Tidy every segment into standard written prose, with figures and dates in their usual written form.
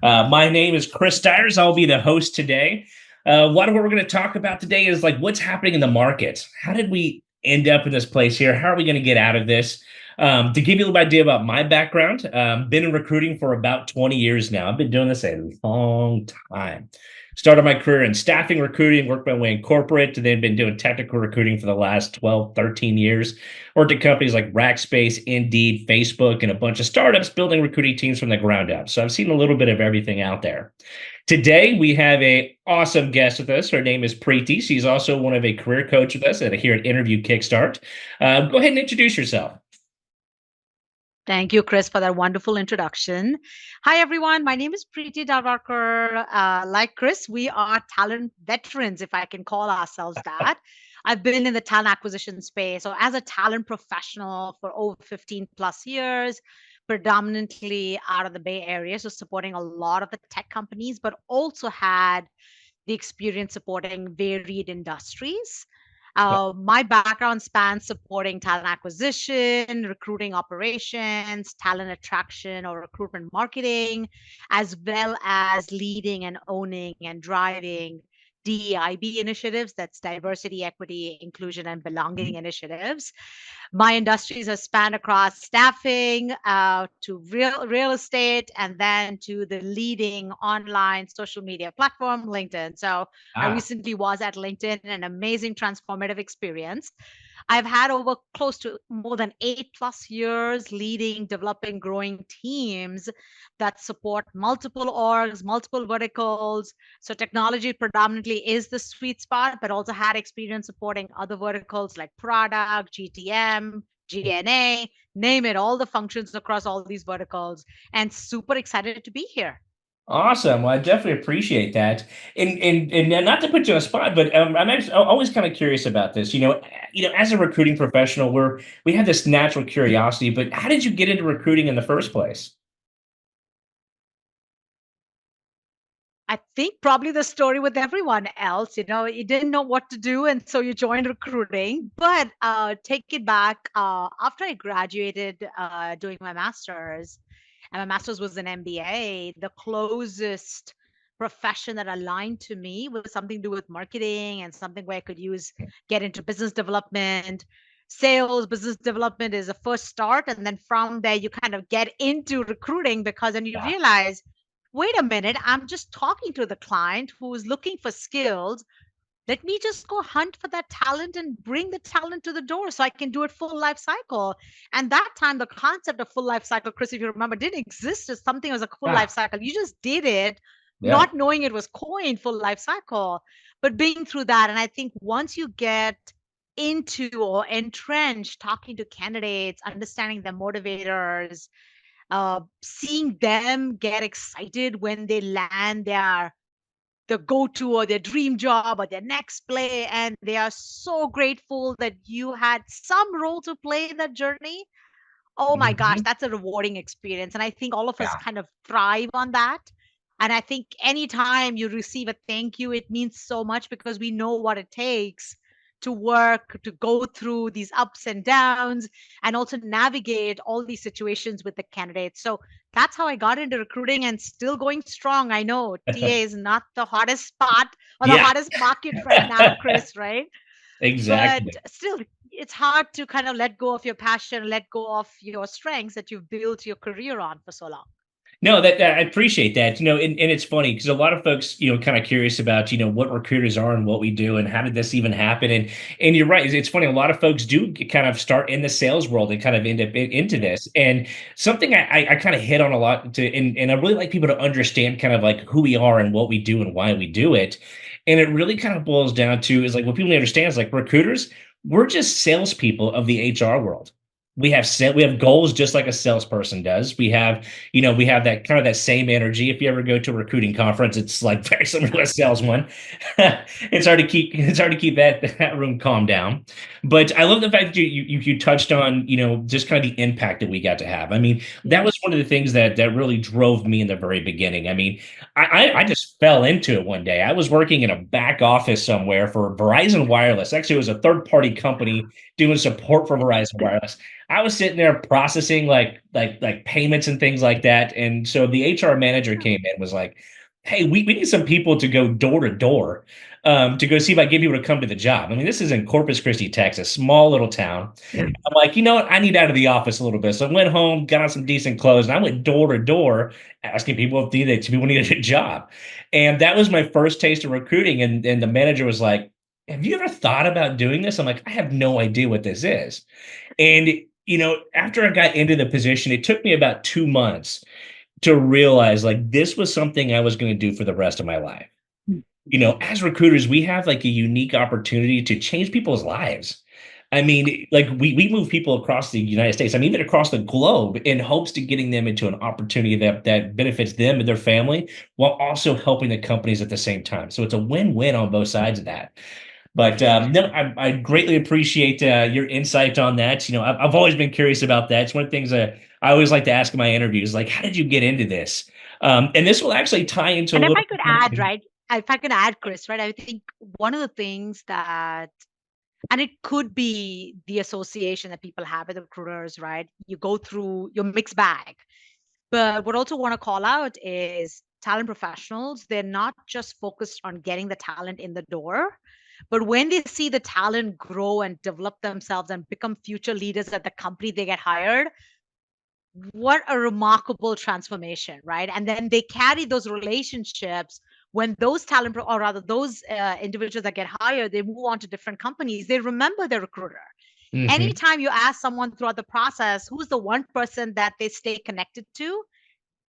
My name is Chris Dyers. I'll be the host today. What we're going to talk about today is like what's happening in the market. How did we end up in this place here? How are we going to get out of this? To give you a little idea about my background, been in recruiting for about 20 years now. I've been doing this a long time. Started my career in staffing recruiting, worked my way in corporate, and then been doing technical recruiting for the last 12, 13 years. Worked at companies like Rackspace, Indeed, Facebook, and a bunch of startups building recruiting teams from the ground up. So I've seen a little bit of everything out there. Today, we have a awesome guest with us. Her name is Preeti. She's also one of a career coach with us here at Interview Kickstart. Go ahead and introduce yourself. Thank you, Chris, for that wonderful introduction. Hi, everyone. My name is Preeti Dalwarkar. Like Chris, we are talent veterans, if I can call ourselves that. I've been in the talent acquisition space. So, as a talent professional for over 15 plus years, predominantly out of the Bay Area, so supporting a lot of the tech companies, but also had the experience supporting varied industries. My background spans supporting talent acquisition, recruiting operations, talent attraction or recruitment marketing, as well as leading and owning and driving DEIB initiatives, that's diversity, equity, inclusion, and belonging initiatives. My industries have spanned across staffing to real estate and then to the leading online social media platform, LinkedIn. So I Ah, recently was at LinkedIn, an amazing transformative experience. I've had over close to more than 8+ years leading, developing, growing teams that support multiple orgs, multiple verticals. So technology predominantly is the sweet spot, but also had experience supporting other verticals like product, GTM, GNA, name it, all the functions across all these verticals, and super excited to be here. awesome. Well, I definitely appreciate that. And not to put you on the spot, but I'm actually always kind of curious about this. As a recruiting professional, we have this natural curiosity. But how did you get into recruiting in the first place? I think probably the story with everyone else, you didn't know what to do, and so you joined recruiting. But take it back after I graduated doing my master's, and my master's was an MBA, the closest profession that aligned to me was something to do with marketing and something where I could get into business development. Sales, business development is a first start. And then from there, you kind of get into recruiting because then you Yeah. realize, wait a minute, I'm just talking to the client who is looking for skills. Let me just go hunt for that talent and bring the talent to the door so I can do it full life cycle. And that time, the concept of full life cycle, Chris, if you remember, didn't exist as something as a full life Ah, cycle. You just did it, yeah. not knowing it was coined full life cycle, but being through that. And I think once you get into or entrenched talking to candidates, understanding their motivators, seeing them get excited when they land their go-to or their dream job or their next play, and they are so grateful that you had some role to play in that journey. Oh my gosh, Mhm. that's a rewarding experience, and I think all of us Yeah. kind of thrive on that. And I think anytime you receive a thank you, it means so much because we know what it takes to work, to go through these ups and downs, and also navigate all these situations with the candidates. So that's how I got into recruiting and still going strong. I know TA is not the hottest spot or the Yeah. hottest market right now, Chris, right? But Exactly. still, it's hard to kind of let go of your passion, let go of your strengths that you've built your career on for so long. No, that I appreciate that. And it's funny because a lot of folks, kind of curious about, what recruiters are and what we do and how did this even happen. And you're right. It's funny. A lot of folks do kind of start in the sales world and kind of end up into this. And something I kind of hit on a lot and I really like people to understand kind of like who we are and what we do and why we do it. And it really kind of boils down to is like what people need to understand is like recruiters, we're just salespeople of the HR world. We have goals just like a salesperson does. We have that kind of that same energy. If you ever go to a recruiting conference, it's like very similar to a sales one. It's hard to keep that room calm down. But I love the fact that you touched on, just kind of the impact that we got to have. I mean, that Yeah. was one of the things that really drove me in the very beginning. I mean, I just fell into it one day. I was working in a back office somewhere for Verizon Wireless. Actually, it was a third party company doing support for Verizon Wireless. I was sitting there processing like payments and things like that. And so the HR manager came in, was like, "Hey, we need some people to go door to door, to go see if I get people to come to the job." I mean, this is in Corpus Christi, Texas, small little town. I'm like, you know what? I need out of the office a little bit. So I went home, got on some decent clothes, and I went door to door asking people if people needed a job. And that was my first taste of recruiting. And the manager was like, "Have you ever thought about doing this?" I'm like, "I have no idea what this is." And, after I got into the position, it took me about 2 months to realize like this was something I was going to do for the rest of my life. As recruiters, we have like a unique opportunity to change people's lives. I mean, like we move people across the United States, I mean, even across the globe, in hopes to getting them into an opportunity that benefits them and their family, while also helping the companies at the same time. So it's a win-win on both sides of that. But no, I greatly appreciate your insight on that. I've always been curious about that. It's one of the things that I always like to ask in my interviews, like, how did you get into this? And this will actually tie into a And if little I could add, bit. right? If I can add, Chris, right? I think one of the things that, and it could be the association that people have with recruiters, right? You go through your mixed bag. But what I also want to call out is talent professionals, they're not just focused on getting the talent in the door, but when they see the talent grow and develop themselves and become future leaders at the company they get hired, what a remarkable transformation, right? And then they carry those relationships when those or rather those individuals that get hired, they move on to different companies, they remember their recruiter. Mhm. Anytime you ask someone throughout the process, who's the one person that they stay connected to,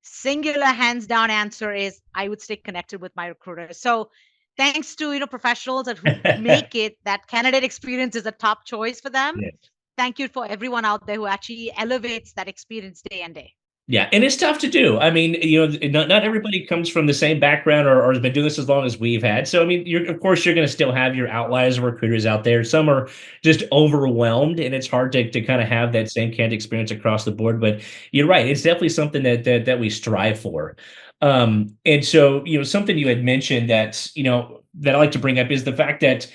singular hands down answer is, I would stay connected with my recruiter. So thanks to professionals that who make it that candidate experience is a top choice for them. Yeah. Thank you for everyone out there who actually elevates that experience day and day. Yeah, and it's tough to do. I mean, not Yeah. everybody comes from the same background or has been doing this as long as we've had. So, I mean, of course, you're going to still have your outliers of recruiters out there. Some are just overwhelmed, and it's hard to kind of have that same candid experience across the board. But you're right; it's definitely something that we strive for. And so, something you had mentioned that I like to bring up is the fact that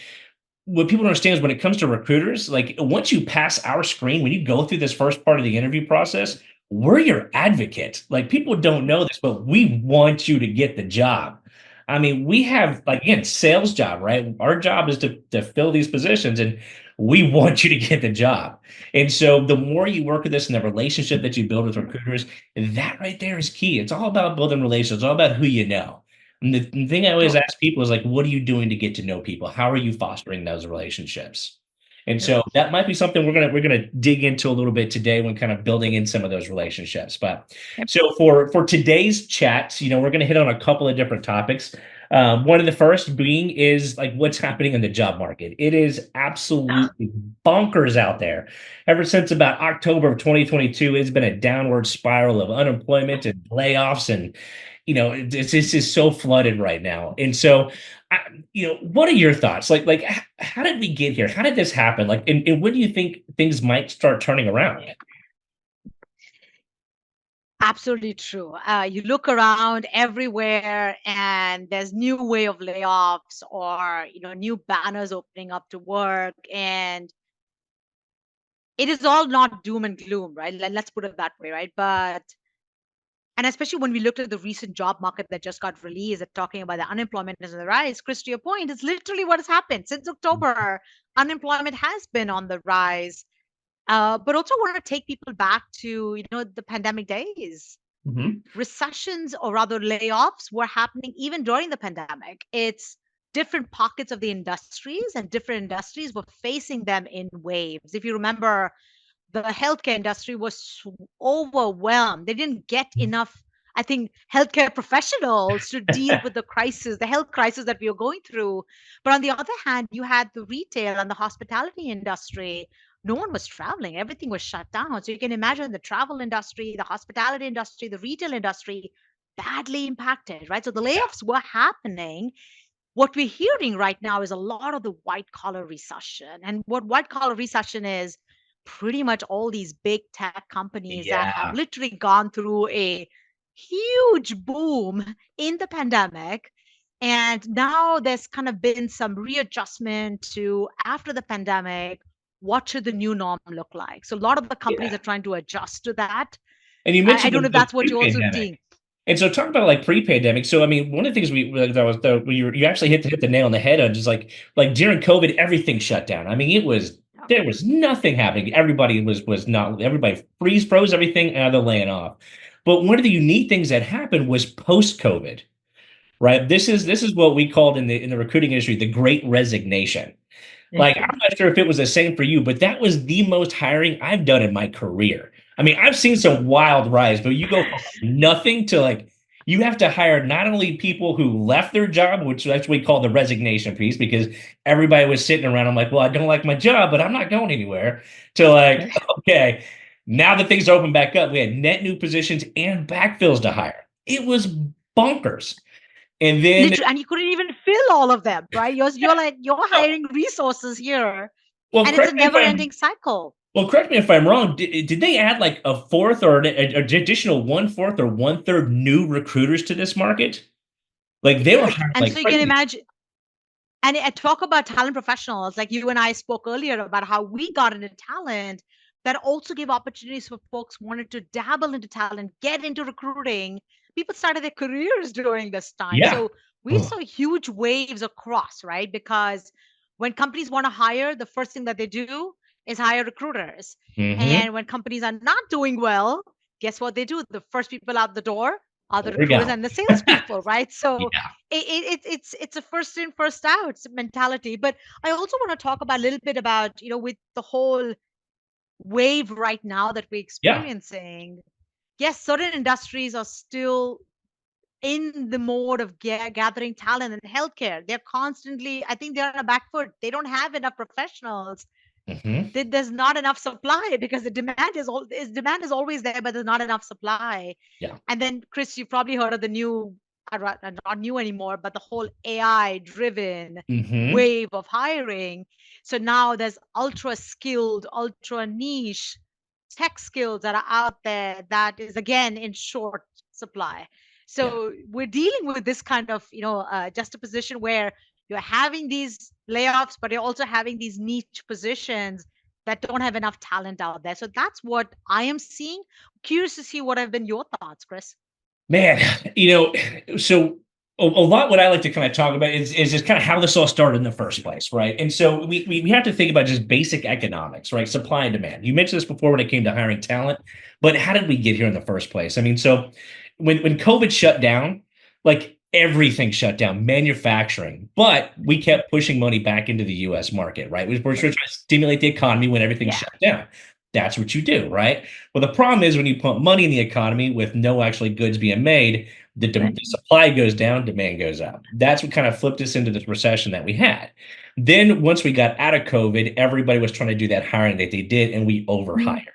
what people don't understand is when it comes to recruiters, like once you pass our screen, when you go through this first part of the interview process, we're your advocate. Like people don't know this, but we want you to get the job. I mean, we have like again, sales job, right? Our job is to fill these positions and we want you to get the job. And so the more you work with this and the relationship that you build with recruiters, that right there is key. It's all about building relationships, it's all about who you know. And the thing I always True. ask people is like, what are you doing to get to know people? How are you fostering those relationships? And True. so that might be something we're gonna dig into a little bit today when kind of building in some of those relationships. But Yep. so for today's chat, we're gonna hit on a couple of different topics. One of the first being is like what's happening in the job market. It is absolutely bonkers out there. Ever since about October of 2022, it's been a downward spiral of unemployment and layoffs and it's just so flooded right now. And so, what are your thoughts? Like, how did we get here? How did this happen? Like, and when do you think things might start turning around? Absolutely true. You look around everywhere, and there's new way of layoffs or new banners opening up to work, and it is all not doom and gloom, right? Let's put it that way, right? But and especially when we looked at the recent job market that just got released, talking about the unemployment is on the rise. Chris, to your point, is literally what has happened since October. Unemployment has been on the rise. But also want to take people back to the pandemic days. Mhm. Recessions or rather layoffs were happening even during the pandemic. It's different pockets of the industries, and different industries were facing them in waves. If you remember, the healthcare industry was overwhelmed. They didn't get enough, I think, healthcare professionals to deal with the crisis, the health crisis that we were going through. But on the other hand, you had the retail and the hospitality industry. No one was traveling, everything was shut down. So you can imagine the travel industry, the hospitality industry, the retail industry badly impacted, right? So the Yeah. layoffs were happening. What we're hearing right now is a lot of the white collar recession. And what white collar recession is, pretty much all these big tech companies that have Yeah. literally gone through a huge boom in the pandemic. And now there's kind of been some readjustment to after the pandemic. what should the new norm look like? So a lot of the companies Yeah. are trying to adjust to that. And you I mentioned don't know if the that's what you're also pre-pandemic. seeing. And so talk about like pre-pandemic. So I mean, one of the things you actually hit the nail on the head on, just like during COVID, everything shut down. I mean, Yeah. there was nothing happening. Everybody was not everybody froze everything, and they're laying off. But one of the unique things that happened was post-COVID, right? This is what we called in the recruiting industry the Great Resignation. Like, I'm not sure if it was the same for you, but that was the most hiring I've done in my career. I mean, I've seen some wild rise, but you go from nothing to like, you have to hire not only people who left their job, which that's what we call the resignation piece, because everybody was sitting around. I'm like, well, I don't like my job, but I'm not going anywhere. To like, okay, now that things open back up, we had net new positions and backfills to hire. It was bonkers. And then, Literally, and you couldn't even fill all of them, right? You're like you're no, hiring resources here, well, and it's a correct me if I'm never-ending cycle. Well, correct me if I'm wrong. Did they add like a fourth or an additional one fourth or one third new recruiters to this market? Like they were Yes, hiring and like so you can crazy. imagine. And I talk about talent professionals, like you and I spoke earlier about how we got into talent that also gave opportunities for folks who wanted to dabble into talent, get into recruiting. People started their careers during this time. Yeah. So we saw huge waves across, right? Because when companies want to hire, the first thing that they do is hire recruiters. Mm-hmm. And when companies are not doing well, guess what they do? The first people out the door are the There we recruiters go. and the salespeople, right? So Yeah. it's a first in first out mentality. But I also want to talk about a little bit about with the whole wave right now that we're Yeah. experiencing. Yes, certain industries are still in the mode of gathering talent in healthcare. They're constantly, I think, they're on a back foot. They don't have enough professionals. Mm-hmm. There's not enough supply because the demand is always there, but there's not enough supply. Yeah. And then, Chris, you've probably heard of the new, not new anymore, but the whole AI driven Mm-hmm. wave of hiring. So now there's ultra skilled, ultra niche tech skills that are out there that is again in short supply. Yeah. So we're dealing with this kind of, juxtaposition where you're having these layoffs, but you're also having these niche positions that don't have enough talent out there. So that's what I am seeing. Curious to see what have been your thoughts, Chris. Man, so a lot what I like to kind of talk about is just kind of how this all started in the first place, right? And so we have to think about just basic economics, right? Supply and demand. You mentioned this before when it came to hiring talent, but how did we get here in the first place? I mean, so when COVID shut down, like everything shut down, manufacturing, but we kept pushing money back into the US market, right? We're trying to stimulate the economy when everything Yeah. shut down. That's what you do, right? Well, the problem is when you pump money in the economy with no actually goods being made, the supply goes down, demand goes up. That's what kind of flipped us into this recession that we had. Then once we got out of COVID, everybody was trying to do that hiring that they did, and we overhired.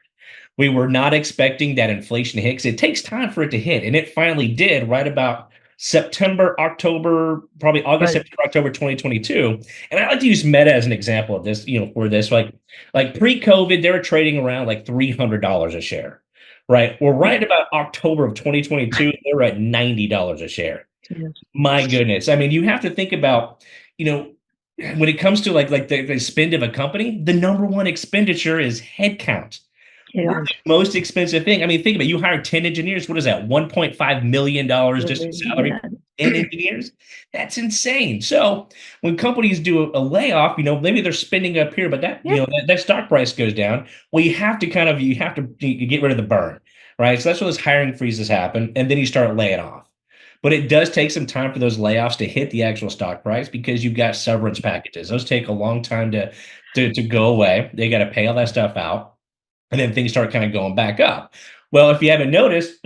We were not expecting that inflation to hit 'cause it takes time for it to hit, and it finally did right about September, October, probably August, Right. September, October 2022. And I like to use Meta as an example of this, for this. Like pre-COVID, they were trading around like $300 a share, right? Well, right about October of 2022, they were at $90 a share. Yes. My goodness. I mean, you have to think about, you know, when it comes to like the spend of a company, the number one expenditure is headcount. We're Yes. the most expensive thing. I mean, think about it. You hire 10 engineers. What is that? $1.5 million just in salary for Yeah. 10 engineers? That's insane. So when companies do a layoff, maybe they're spending up here, but Yeah. that stock price goes down. Well, you have to get rid of the burn, right? So that's when those hiring freezes happen, and then you start laying off. But it does take some time for those layoffs to hit the actual stock price because you've got severance packages. Those take a long time to go away. They got to pay all that stuff out, and then things start kind of going back up. Well, if you haven't noticed,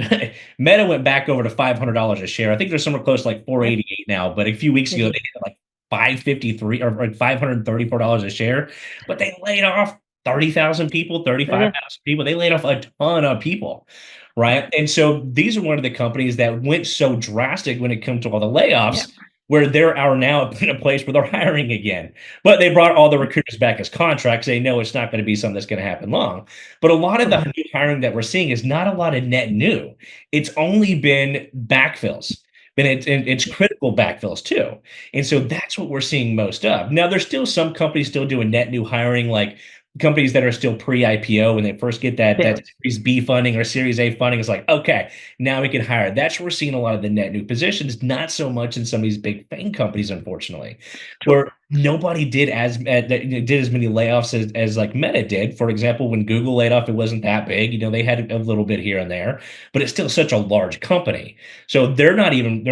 Meta went back over to $500 a share. I think they're somewhere close to like 488 now, but a few weeks ago they hit like 553 or like $534 a share. But they laid off 30,000 people, Yeah. 35,000 people. They laid off a ton of people, right? And so these are one of the companies that went so drastic when it comes to all the Yeah. layoffs, where they are now in a place where they're hiring again. But they brought all the recruiters back as contracts. They know it's not going to be something that's going to happen long. But a lot of the new hiring that we're seeing is not a lot of net new. It's only been backfills. It's critical backfills too. And so that's what we're seeing most of. Now, there's still some companies still doing net new hiring, like companies that are still pre-IPO, when they first get that Very. Series B funding or Series A funding, it's like, okay, now we can hire. That's where we're seeing a lot of the net new positions, not so much in some of these big FAANG companies, unfortunately, True. where nobody did did as many layoffs as like Meta did. For example, when Google laid off, it wasn't that big. They had a little bit here and there, but it's still such a large company. So they're not even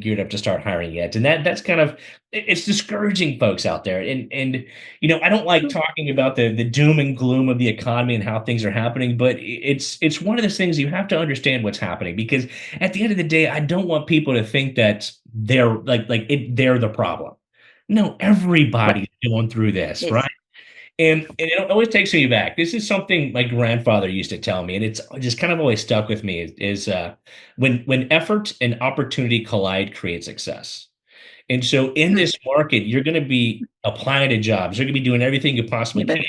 geared up to start hiring yet. And that's kind of it's discouraging folks out there. And I don't like True. talking about the doom and gloom of the economy and how things are happening, but it's one of those things you have to understand what's happening, because at the end of the day, I don't want people to think that they're the problem. No, Right. everybody's going through this, right? Yes. And it always takes me back. This is something my grandfather used to tell me, and it's just kind of always stuck with me. Is when effort and opportunity collide, create success. And so in Hmm. this market, you're going to be applying to jobs. You're going to be doing everything you possibly You can. bet.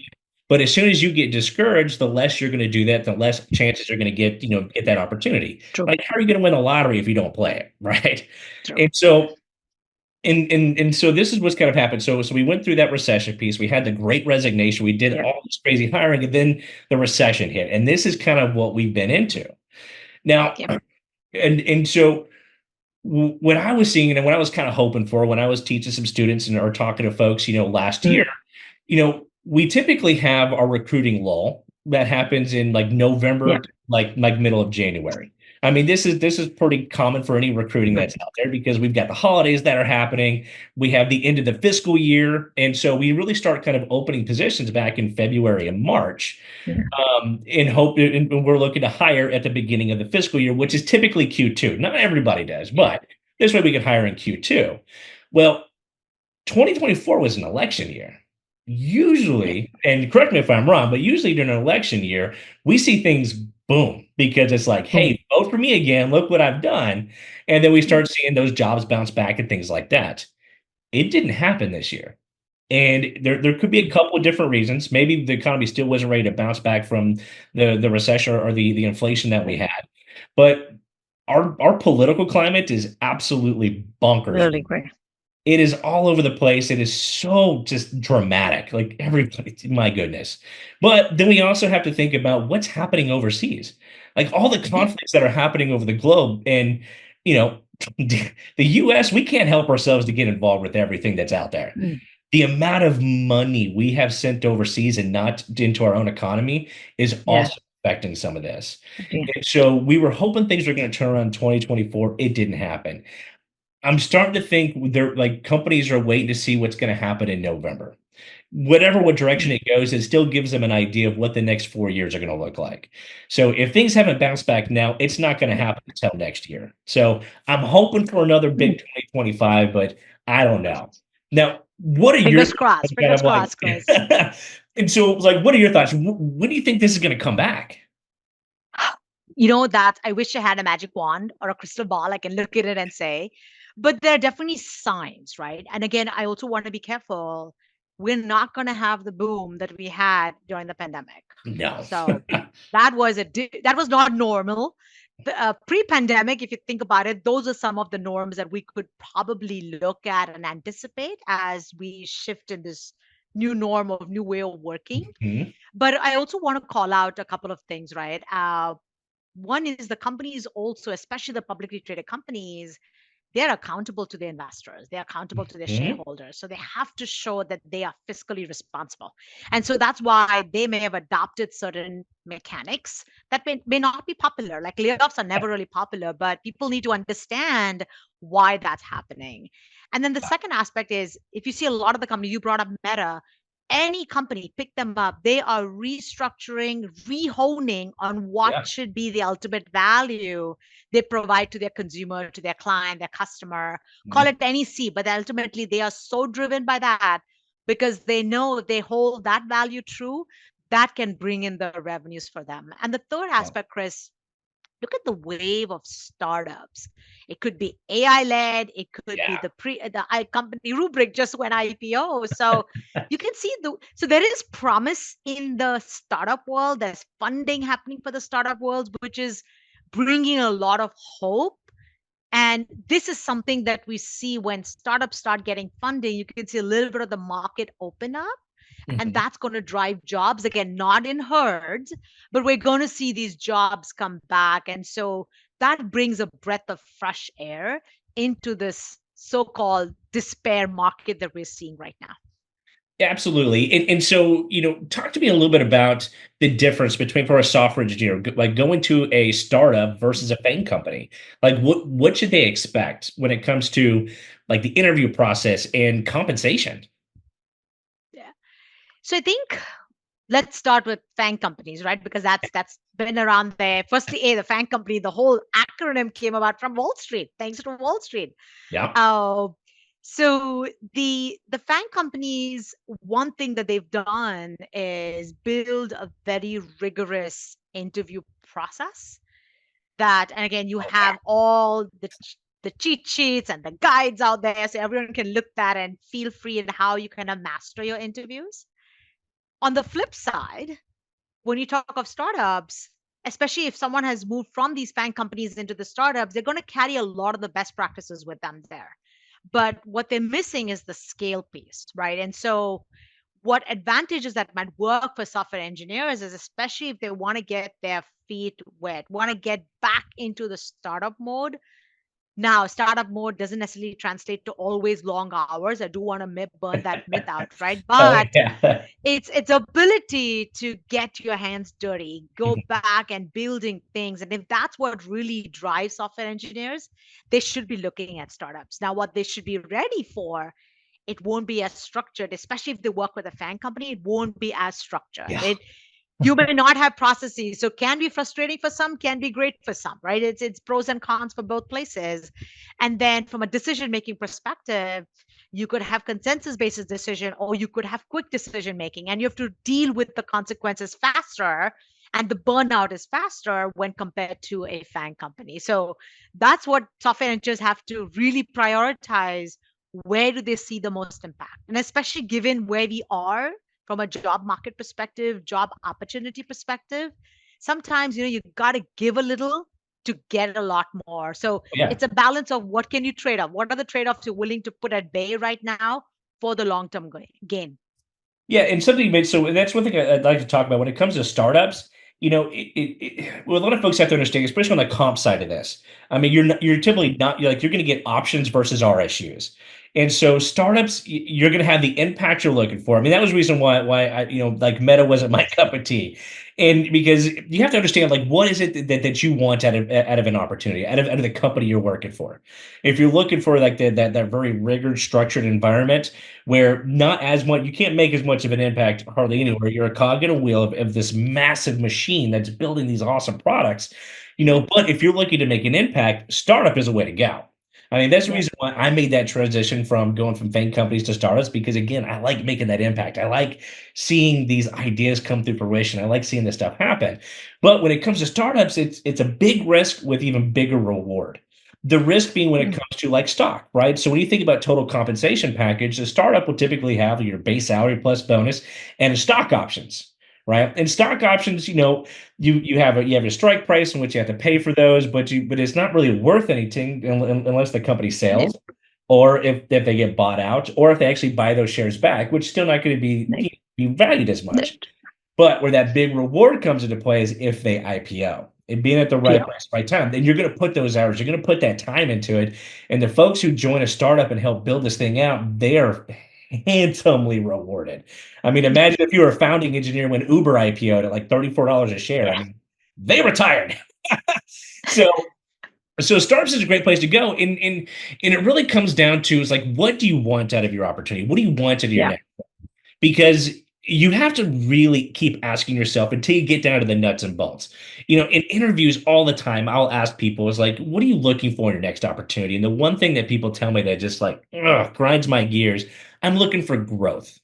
But as soon as you get discouraged, the less you're going to do that, the less chances you're going to get that opportunity. True. Like, how are you going to win the lottery if you don't play it, right? True. And so and so this is what's kind of happened. So we went through that recession piece. We had the great resignation. We did Yep. all this crazy hiring, and then the recession hit. And this is kind of what we've been into. Now, Yep. and so what I was seeing and what I was kind of hoping for when I was teaching some students and or talking to folks, last year, Mm. we typically have our recruiting lull that happens in like Yeah. November, like middle of January. I mean, this is pretty common for any recruiting Right. that's out there, because we've got the holidays that are happening. We have the end of the fiscal year, and so we really start kind of opening positions back in February and March, Yeah. and we're looking to hire at the beginning of the fiscal year, which is typically Q2. Not everybody does, but this way we can hire in Q2. Well, 2024 was an election year. Yep. Usually, and correct me if I'm wrong, but usually during an election year, we see things boom, because it's like, Boom. hey, vote for me again. Look what I've done. And then we Yep. start seeing those jobs bounce back and things like that. It didn't happen this year. And there could be a Mm. couple of different reasons. Maybe the economy still wasn't ready to bounce back from the recession or the inflation that we Right. had. But our political climate is absolutely bonkers. Really great. It is all over the place. It is so just dramatic. Like everybody, my goodness. But then we also have to think about what's happening overseas. Like all the Yeah. conflicts that are happening over the globe. And, you know, the US, we can't help ourselves to get involved with everything that's out there. Mm. The amount of money we have sent overseas and not into our own economy is Yeah. also affecting some of this. Yeah. And so we were hoping things were going to turn around in 2024. It didn't happen. I'm starting to think they're like companies are waiting to see what's going to happen in November. What direction Mm. it goes, it still gives them an idea of what the next 4 years are going to look like. So if things haven't bounced back now, it's not going to Yep. happen until next year. So I'm hoping for another Mm. big 2025, but I don't know. Now, what are your Fingers crossed. kind Fingers of like? crossed, Chris. And so, like, what are your thoughts? When do you think this is going to come back? That I wish I had a magic wand or a crystal ball. I can look at it and say, but there are definitely signs, right? And again, I also want to be careful. We're not going to have the boom that we had during the pandemic. No. So that was not normal. Pre-pandemic, if you think about it, those are some of the norms that we could probably look at and anticipate as we shift in this new norm of new way of working. Mhm. But I also want to call out a couple of things, right? One is the companies also, especially the publicly traded companies, they're accountable to the investors, they're accountable to their Mhm. shareholders. So they have to show that they are fiscally responsible. And so that's why they may have adopted certain mechanics that may not be popular. Like layoffs are never really popular, but people need to understand why that's happening. And then the second aspect is if you see a lot of the company, you brought up Meta, any company, pick them up, they are restructuring, rehoning on what Yeah. should be the ultimate value they provide to their consumer, to their client, their customer. Call Mhm. it NEC, but ultimately they are so driven by that because they know if they hold that value true, that can bring in the revenues for them. And the third Yeah. aspect, Chris, look at the wave of startups. It could be AI led. It could be Yeah. the I company Rubric just went IPO. So you can see so there is promise in the startup world. There's funding happening for the startup world, which is bringing a lot of hope. And this is something that we see when startups start getting funding. You can see a little bit of the market open up. And Mhm. that's going to drive jobs again, not in herds, but we're going to see these jobs come back. And so that brings a breath of fresh air into this so-called despair market that we're seeing right now. Yeah, absolutely. And so, talk to me a little bit about the difference between for a software engineer, like going to a startup versus a FAANG company. Like what should they expect when it comes to like the interview process and compensation? Yeah. So I think let's start with FANG companies, right? Because that's been around there. Firstly, the FANG company, the whole acronym came about from Wall Street, thanks to Wall Street. Yeah. Uh, so the FANG companies, one thing that they've done is build a very rigorous interview process. That, and again, you have all the cheat sheets and the guides out there, so everyone can look that and feel free in how you kind of master your interviews. On the flip side, when you talk of startups, especially if someone has moved from these FANG companies into the startups, they're going to carry a lot of the best practices with them there. But what they're missing is the scale piece, right? And so, what advantages that might work for software engineers is especially if they want to get their feet wet, want to get back into the startup mode. Now, startup mode doesn't necessarily translate to always long hours. I do want to burn that myth out, right? Oh But yeah. it's ability to get your hands dirty, go back and building things. And if that's what really drives software engineers, they should be looking at startups. Now, what they should be ready for, it won't be as structured, especially if they work with a FANG company, it won't be as structured. Yeah. You may not have processes, so can be frustrating for some, can be great for some, right? It's pros and cons for both places. And then from a decision making perspective, you could have consensus based decision, or you could have quick decision making, and you have to deal with the consequences faster, and the burnout is faster when compared to a FANG company. So that's what software engineers have to really prioritize. Where do they see the most impact? And especially given where we are from a job market perspective, job opportunity perspective, sometimes you got to give a little to get a lot more. So Yeah. it's a balance of what can you trade off? What are the trade-offs you're willing to put at bay right now for the long-term gain? Yeah, and something you made, so that's one thing I'd like to talk about when it comes to startups. Well, a lot of folks have to understand, especially on the comp side of this. I mean, you're typically not you're going to get options versus RSUs, and so startups, you're going to have the impact you're looking for. I mean, that was the reason why I like Meta wasn't my cup of tea, and because you have to understand like what is it that you want out of an opportunity, out of the company you're working for. If you're looking for like that very rigorous, structured environment where not as much you can't make as much of an impact hardly anywhere. You're a cog in a wheel of this massive machine that's building these awesome products, Yeah, but if you're looking to make an impact, startup is a way to go. I mean, that's the yeah, reason why I made that transition from going from FANG companies to startups, because again, I like making that impact. I like seeing these ideas come through fruition. I like seeing this stuff happen. But when it comes to startups, it's a big risk with even bigger reward. The risk being when it mm, comes to like stock, right? So when you think about total compensation package, the startup will typically have your base salary plus bonus and stock options, right? And stock options, you have a strike price in which you have to pay for those, but it's not really worth anything unless the company yeah, sells, or if they get bought out, or if they actually buy those shares back, which is still not going to right, be valued as much. right. But where that big reward comes into play is if they IPO and being at the right Yeah, place, right time. Then you're going to put those hours, you're going to put that time into it. And the folks who join a startup and help build this thing out, they are handsomely rewarded. I mean, yeah, imagine if you were a founding engineer when Uber IPO'd at like $34 a share. I yeah, mean, they retired. So startups is a great place to go. And it really comes down to is like, what do you want out of your opportunity? What do you want out of your yeah, next? Because you have to really keep asking yourself until you get down to the nuts and bolts. In interviews all the time, I'll ask people is like, what are you looking for in your next opportunity? And the one thing that people tell me that just like grinds my gears, I'm looking for growth.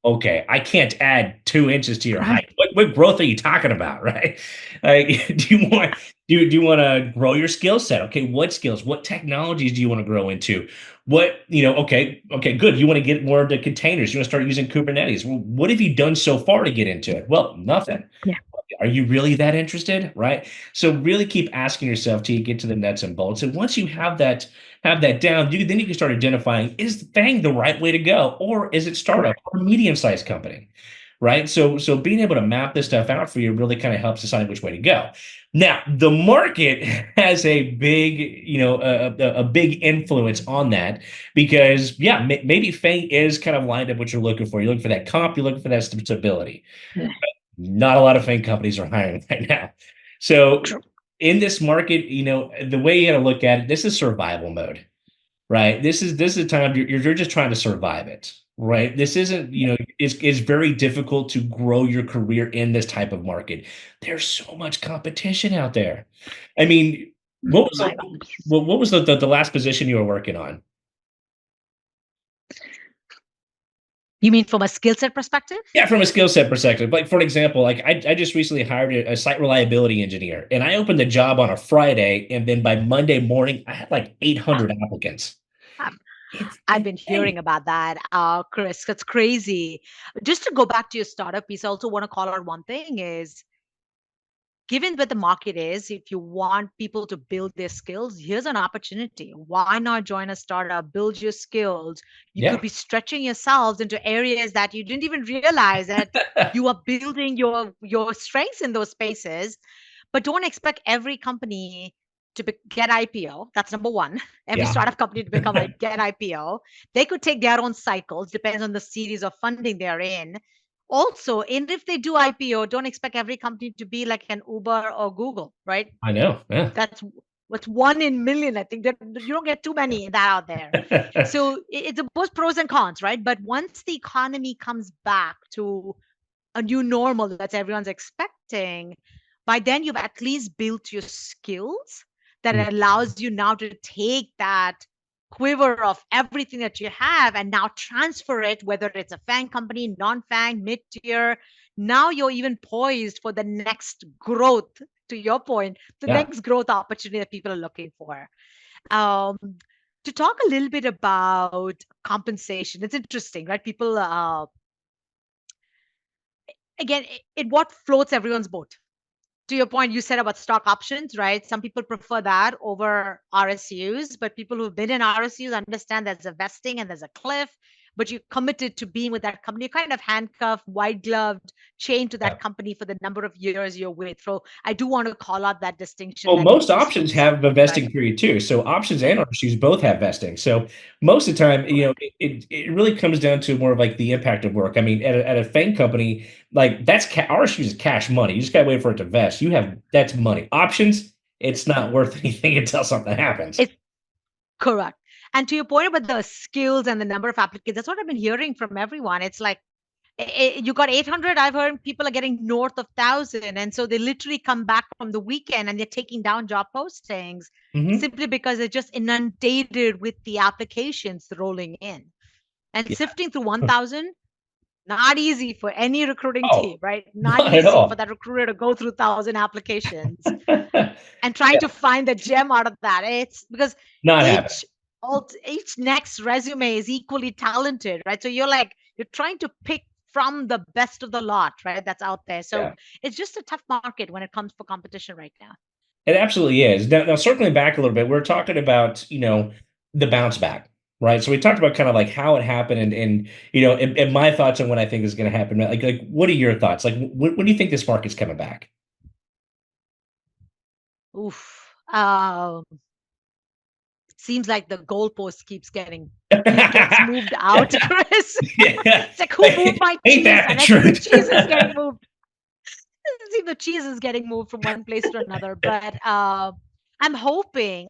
Okay, I can't add 2 inches to your height. What growth are you talking about, right? Like, do you want to grow your skill set? Okay, what skills, what technologies do you want to grow into? Okay, good. You want to get more into containers. You want to start using Kubernetes. Well, what have you done so far to get into it? Well, nothing. yeah. Are you really that interested? Right. So really keep asking yourself till you get to the nuts and bolts. And once you have that down, then you can start identifying, is FAANG the right way to go? Or is it startup Correct. or medium-sized company? Right. So being able to map this stuff out for you really kind of helps decide which way to go. Now, the market has a big, a big influence on that because, yeah, maybe FAANG is kind of lined up what you're looking for. You're looking for that comp, you're looking for that stability. Not a lot of FAANG companies are hiring right now. So True. in this market, the way you got to look at it, this is survival mode, right? This is a time you're just trying to survive it, right? This isn't, it's very difficult to grow your career in this type of market. There's so much competition out there. I mean, what was My the, God. what was the last position you were working on? You mean from a skill set perspective? Yeah, from a skill set perspective. Like for an example, like I just recently hired a site reliability engineer, and I opened the job on a Friday, and then by Monday morning, I had like 800 applicants. Um, It's I've been insane. hearing about that, Chris. That's crazy. Just to go back to your startup piece, I also want to call out one thing is given where the market is, if you want people to build their skills, here's an opportunity. Why not join a startup, build your skills? You could Yeah. be stretching yourselves into areas that you didn't even realize that you are building your strengths in those spaces. But don't expect every company to get IPO. That's number one. Every Yeah. startup company to get IPO. They could take their own cycles, depends on the series of funding they're in. Also, and if they do IPO, don't expect every company to be like an Uber or Google, right? I know. Yeah. That's what's one in million. I think that you don't get too many that out there. So it's both pros and cons, right? But once the economy comes back to a new normal that everyone's expecting, by then you've at least built your skills Mm, that allows you now to take that quiver of everything that you have and now transfer it, whether it's a FAANG company, non-FAANG, mid-tier. Now you're even poised for the next growth, to your point, the yeah. next growth opportunity that people are looking for. Um, to talk a little bit about compensation, it's interesting, right? People again, what floats everyone's boat. To your point, you said about stock options, right? Some people prefer that over RSUs, but people who've been in RSUs understand there's a vesting and there's a cliff, but you're committed to being with that company. You're kind of handcuffed, white gloved, chained to Yeah. that company for the number of years you're with. So I do want to call out that distinction Well, that most these options folks, have a right? vesting period too. So options and RSUs both have vesting. So most of the time, Correct. it really comes down to more of like the impact of work. I mean, at a FANG company, like RSUs is cash money. You just gotta wait for it to vest. That's money. Options, it's not worth anything until something happens. It's correct. And to your point about the skills and the number of applicants, that's what I've been hearing from everyone. It's like, you got 800. I've heard people are getting north of 1,000, and so they literally come back from the weekend and they're taking down job postings Hmm. simply because they're just inundated with the applications rolling in and Yeah. sifting through 1,000. Not easy for any recruiting Oh, team, right? Not not at easy for all. that recruiter to go through 1,000 applications and trying Yeah, to find the gem out of that. It's because not happening. each each next resume is equally talented, right? So you're trying to pick from the best of the lot, right? That's out there. So Yeah. it's just a tough market when it comes for competition right now. It absolutely is. Now, circling back a little bit, we're talking about, the bounce back, right? So we talked about kind of like how it happened and my thoughts on what I think is going to happen. Like, what are your thoughts? Like, when do you think this market's coming back? Oof. Seems like the goalpost gets moved out, Chris. Yeah. It's like who moved my Ain't cheese? that the And I think the truth? cheese is getting moved. See, the cheese is getting moved from one place to another. But I'm hoping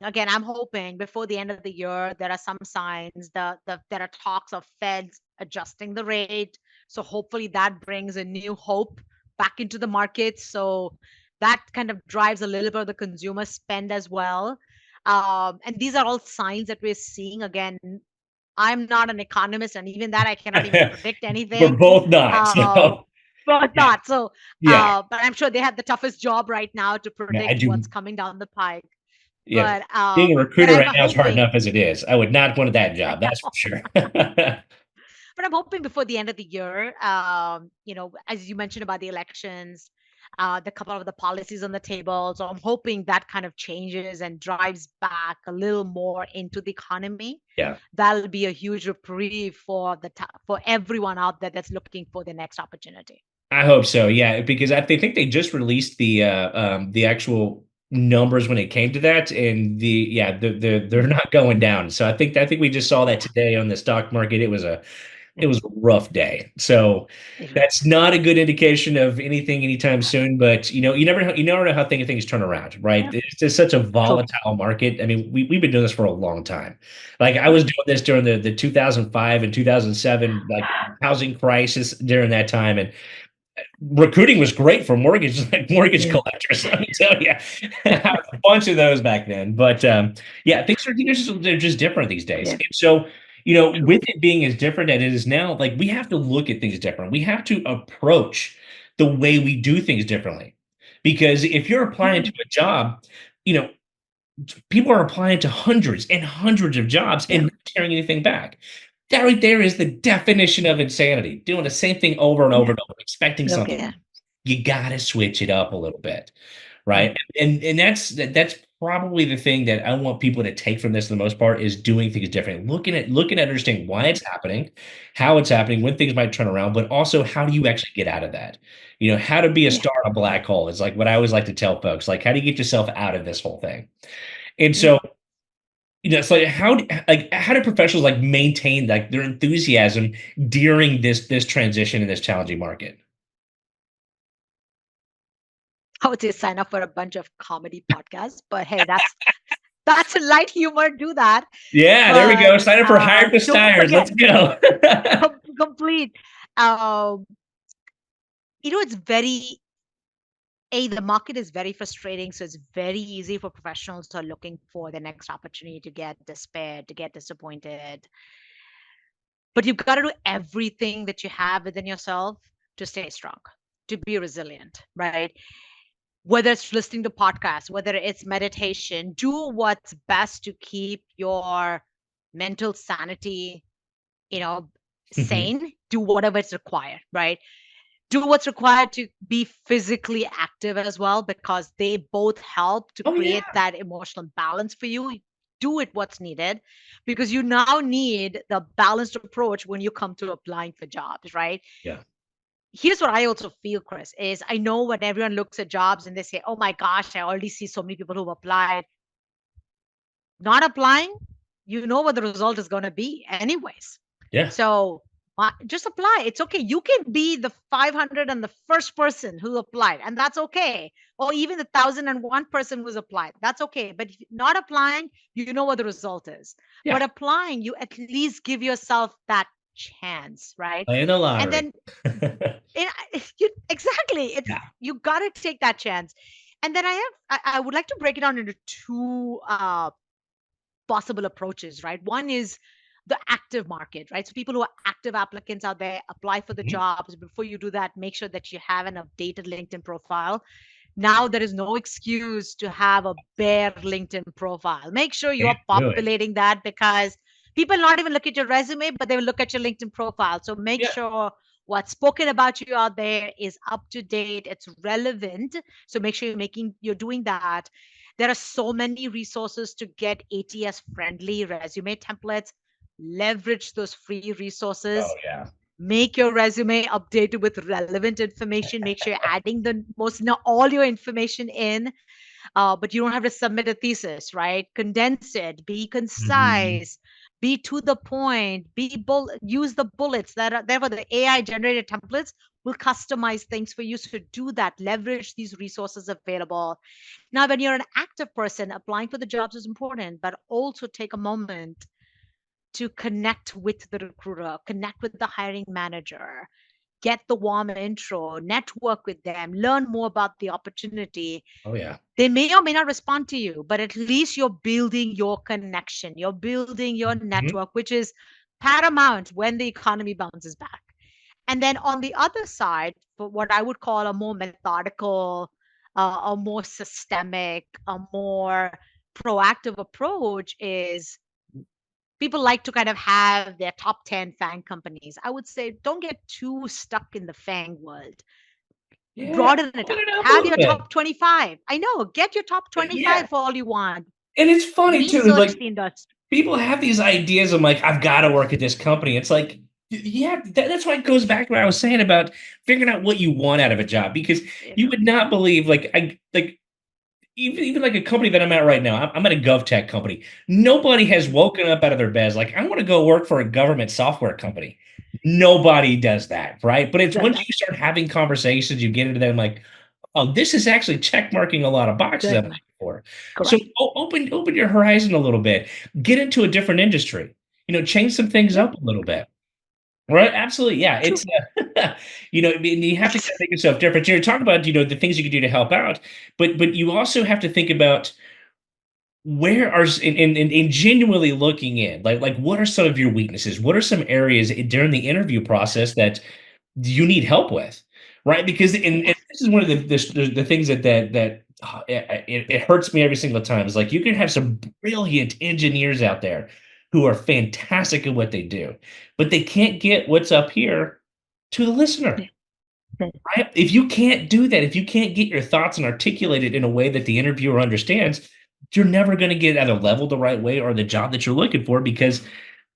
before the end of the year, there are some signs there are talks of Feds adjusting the rate. So hopefully that brings a new hope back into the market. So that kind of drives a little bit of the consumer spend as well. And these are all signs that we're seeing. Again, I'm not an economist, and even that I cannot even predict We're anything. both not. Uh, So but yeah, not so. yeah, But I'm sure they have the toughest job right now to yeah. I predict do. what's coming down the pike. Yeah, But being a um, but recruiter I'm right now is hard hoping. enough as it is. I would not want that I job. That's for know, sure. but I'm hoping before the end of the year. As you mentioned about the elections, the couple of the policies on the table. So I'm hoping that kind of changes and drives back a little more into the economy. Yeah. That'll be a huge reprieve for for everyone out there that's looking for the next opportunity. I hope so. Yeah, because think they just released the actual numbers when it came to that, and they're not going down. So I think we just saw that Yeah, today on the stock market. It yeah, was a rough day. So it was. that's not a good indication of anything anytime soon. But you never know how things turn around, right? Yeah, It's just such a true. volatile market. I mean, we've been doing this for a long time. Like I Yeah, was doing this during the 2005 and 2007 like housing crisis during that time, and recruiting was great for mortgage yeah, collectors. Let me tell you, I had a bunch of those back then. But yeah, they're just different these days. yeah, And so, true. with it being as different as it is now, like we have to look at things different. We have to approach the way we do things differently. Because if you're applying to Mhm. a job, you know, people are applying to hundreds and hundreds of jobs Yeah, and not hearing anything back. That right there is the definition of insanity. Doing the same thing over and over yeah. and over, expecting Look, something. yeah. You got to switch it up a little bit, right? Mm, And that's probably the thing that I want people to take from this for the most part is doing things different, looking at understanding why mm, it's happening, how it's happening, when things might turn around, but also how do you actually get out of that? How to be a yeah, star in a black hole is like what I always like to tell folks. Like, how do you get yourself out of this whole thing? And yeah. so it's like how do professionals like maintain like their enthusiasm during this transition in this challenging market? I would say sign up for a bunch of comedy podcasts, but hey, that's a light humor. Do that, Yeah, there we but go. Sign up for Hire for don't Stires. forget Let's go. complete. Um, it's very the market is very frustrating, so it's very easy for professionals who are looking for the next opportunity to get despaired, to get disappointed. But you've got to do everything that you have within yourself to stay strong, to be resilient, right? Whether it's listening to podcasts, whether it's meditation, do what's best to keep your mental sanity, you know, Mhm. sane. Do whatever it's required, right? Do what's required to be physically active as well, because they both help to Oh yeah. create that emotional balance for you. Do it what's needed, because you now need the balanced approach when you come to applying for jobs, right? Yeah. Here's what I also feel, Chris, is I know when everyone looks at jobs and they say, oh my gosh, I already see so many people who've applied. Not applying, you know what the result is going to be anyways. Yeah. So just apply. It's okay. You can be the 500 and the first person who applied, and that's okay. Or even the 1,001 person who's applied. That's okay. But if not applying, you know what the result is. Yeah. But applying, you at least give yourself that chance, right? Playing the And lottery. then exactly, it's Yeah. you got to take that chance. And then I would like to break it down into two possible approaches, right? One is the active market, right? So people who are active applicants out there, apply for the Mhm. jobs. Before you do that, make sure that you have an updated LinkedIn profile. Now there is no excuse to have a bare LinkedIn profile. Make sure Can't you're do it. populating that, because people not even look at your resume, but they will look at your LinkedIn profile. So make Yeah. sure what's spoken about you out there is up to date, it's relevant. So make sure you're doing that. There are so many resources to get ATS friendly resume templates. Leverage those free Oh resources. yeah. Make your resume updated with relevant information. Make sure you're adding all your information in, but you don't have to submit a thesis, right? Condense it, be Mhm. concise, be to the point, use the bullets that are there for the AI generated templates will customize things for you. So do that, leverage these resources available. Now, when you're an active person, applying for the jobs is important, but also take a moment to connect with the recruiter, connect with the hiring manager, get the warm intro, network with them, learn more about the opportunity. Oh yeah. They may or may not respond to you, but at least you're building your connection, you're building your Mhm. network, which is paramount when the economy bounces back. And then on the other side, for what I would call a more methodical, a more systemic, a more proactive approach is people like to kind of have their top 10 FAANG companies. I would say don't get too stuck in the FAANG world. Yeah, Broaden it open out. it up a Have little your bit. top 25. I know, get your top Yeah, 25 for all you want. and it's funny too. Is Research like the industry. people have these ideas of like, I've got to work at this company. It's like, yeah, that's why it goes back to what I was saying about figuring out what you want out of a job, because Yeah. you would not believe like even like a company that I'm at right now. I'm at a GovTech company. Nobody has Mhm. woken up out of their beds like, I want to go work for a government software company. Nobody does that, right? But it's Does once that. you start having conversations, you get into them like, oh, this is actually check marking a lot of boxes I'm Does. looking for. So Correct. open your horizon a little bit. Get into a different industry. Change some things Yep. up a little bit. Right? Absolutely. Yeah. True. It's I mean, you have to kind of make yourself different. You're talking about the things you can do to help out, but you also have to think about where are in genuinely looking in, like what are some of your weaknesses? What are some areas during the interview process that you need help with, right? Because and Yeah. this is one of the things it hurts me every single time. Is like you can have some brilliant engineers out there who are fantastic at what they do, but they can't get what's up here to the listener. Yeah. Yeah. Right? If you can't do that, if you can't get your thoughts and articulate it in a way that the interviewer understands, you're never going to get either leveled the right way or the job that you're looking for, because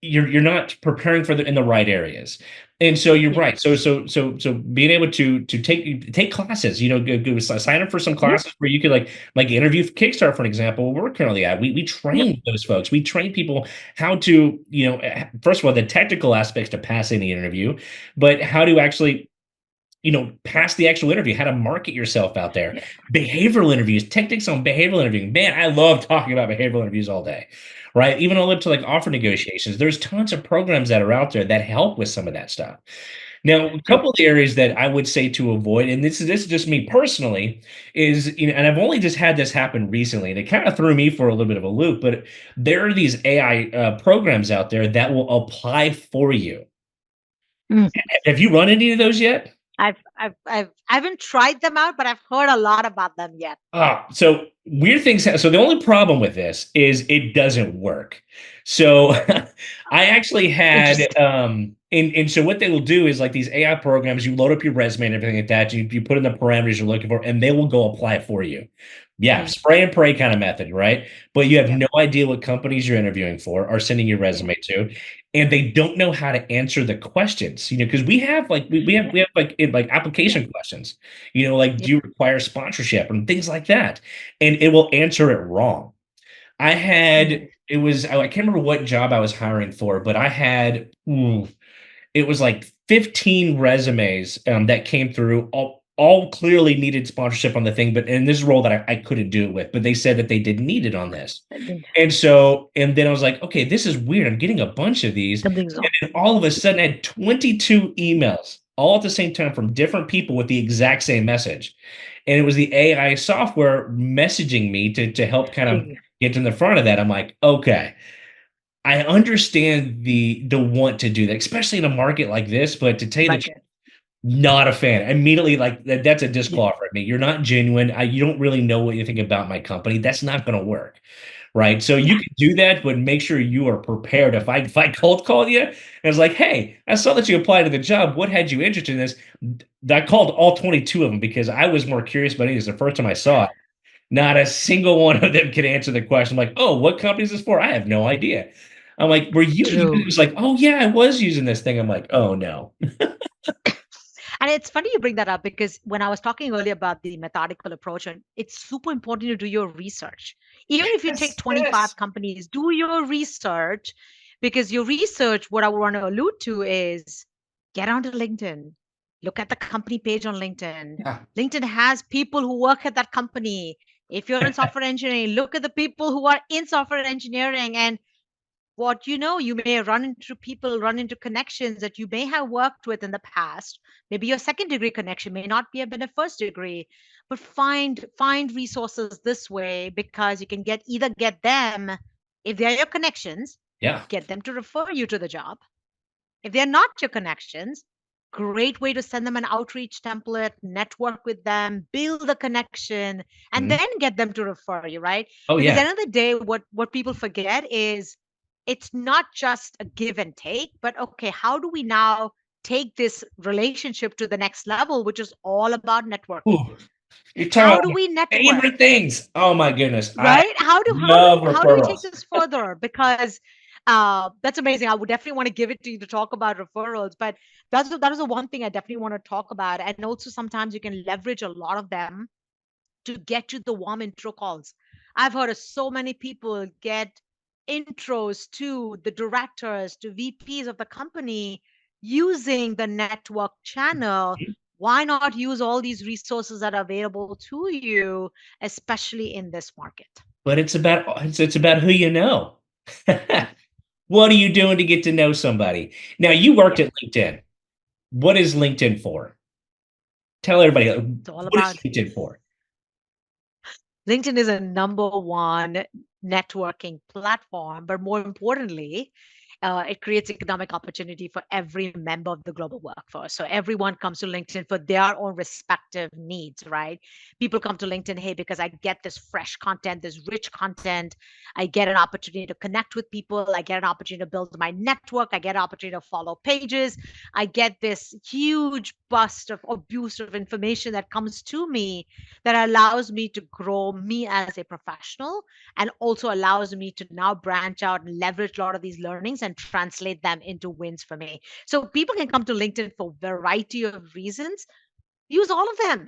you're not preparing for the in the right areas. And so you're Yeah. right. So being able to take classes, sign up for some Yep. classes where you could like interview for Kickstart, for an example, where we're currently at. We Yep. train those folks. We train people how to, first of all, the technical aspects to pass any interview, but how to actually past the actual interview, how to market yourself out there. Yeah. Behavioral interviews, techniques on behavioral interviewing. Man, I love talking about behavioral interviews all day, right? Even all up to like offer negotiations. There's tons of programs that are out there that help with some of that stuff. Now, a True. couple of the areas that I would say to avoid, and this is just me personally, is and I've only just had this happen recently, and it kind of threw me for a little bit of a loop. But there are these AI programs out there that will apply for you. Mm. Have you run any of those yet? I haven't tried them out, but I've heard a lot about them yet. So weird things. So the only problem with this is it doesn't work. So I actually had, Interesting. and so what they will do is like these AI programs, you load up your resume and everything like that. You put in the parameters you're looking for, and they will go apply it for you. Yeah, Mm. spray and pray kind of method, right? But you have Yep. no idea what companies you're interviewing for or sending your Yeah. resume to, and they don't know how to answer the questions. Because we have like Yeah. we have like Yeah. application questions. Like, do Yep. you require sponsorship and things like that? And it will answer it wrong. I had Mm. it was I can't remember what job I was hiring for, but I had it was like 15 resumes that came through. All clearly needed sponsorship on the thing, but in this role that I couldn't do it with, but they said that they didn't need it on this. I think And then I was like, okay, this is weird. I'm getting a bunch of these. something's And wrong. then all of a sudden, I had 22 emails all at the same time from different people with the exact same message. And it was the AI software messaging me to help kind of Yeah. get in the front of that. I'm like, okay, I understand the want to do that, especially in a market like this. But to tell you the truth, Budget. not a fan. Immediately, like that's a Yeah. disqualifier for me. You're not genuine. You don't really know what you think about my company. That's not going to work, right? So you Yeah. can do that, but make sure you are prepared. If I cold call you and it's like, hey, I saw that you applied to the job. What had you interested in this? I called all 22 of them because I was more curious about it. It's the first time I saw it. Not a single one of them could answer the question. I'm like, oh, what company is this for? I have no idea. I'm like, were you using it? True. Was like, oh yeah, I was using this thing. I'm like, oh no. And it's funny you bring that up because when I was talking earlier about the methodical approach, and it's super important to do your research. Even if you take Yes, 25 yes. companies, do your research because your research, what I want to allude to is get onto LinkedIn, look at the company page on LinkedIn. Yeah. LinkedIn has people who work at that company. If you're in software engineering, look at the people who are in software engineering and what you may run into people, run into connections that you may have worked with in the past. Maybe your second degree connection may not be a first degree, but find resources this way because you can get them, if they're your connections, Yeah. get them to refer you to the job. If they're not your connections, great way to send them an outreach template, network with them, build a connection, and Mhm. then get them to refer you, right? Oh Because yeah. at the end of the day, what people forget is it's not just a give and take, but okay, how do we now take this relationship to the next level, which is all about networking. Ooh, you're talking How about do my we network? favorite things. Oh my goodness. I Right? love How do we take referrals. this further? Because that's amazing. I would definitely want to give it to you to talk about referrals, but that is the one thing I definitely want to talk about. And also sometimes you can leverage a lot of them to get you the warm intro calls. I've heard of so many people get intros to the directors, to VPs of the company using the network channel. Why not use all these resources that are available to you, especially in this market? But it's about who you know. What are you doing to get to know somebody? Now you worked Yeah, at LinkedIn. What is LinkedIn for? Tell everybody, it's all what is about LinkedIn for? LinkedIn is a number one networking platform, but more importantly, it creates economic opportunity for every member of the global workforce. So everyone comes to LinkedIn for their own respective needs, right? People come to LinkedIn, hey, because I get this fresh content, this rich content. I get an opportunity to connect with people. I get an opportunity to build my network. I get an opportunity to follow pages. I get this huge bust of or boost of information that comes to me that allows me to grow me as a professional and also allows me to now branch out and leverage a lot of these learnings and translate them into wins for me. So people can come to LinkedIn for a variety of reasons. Use all of them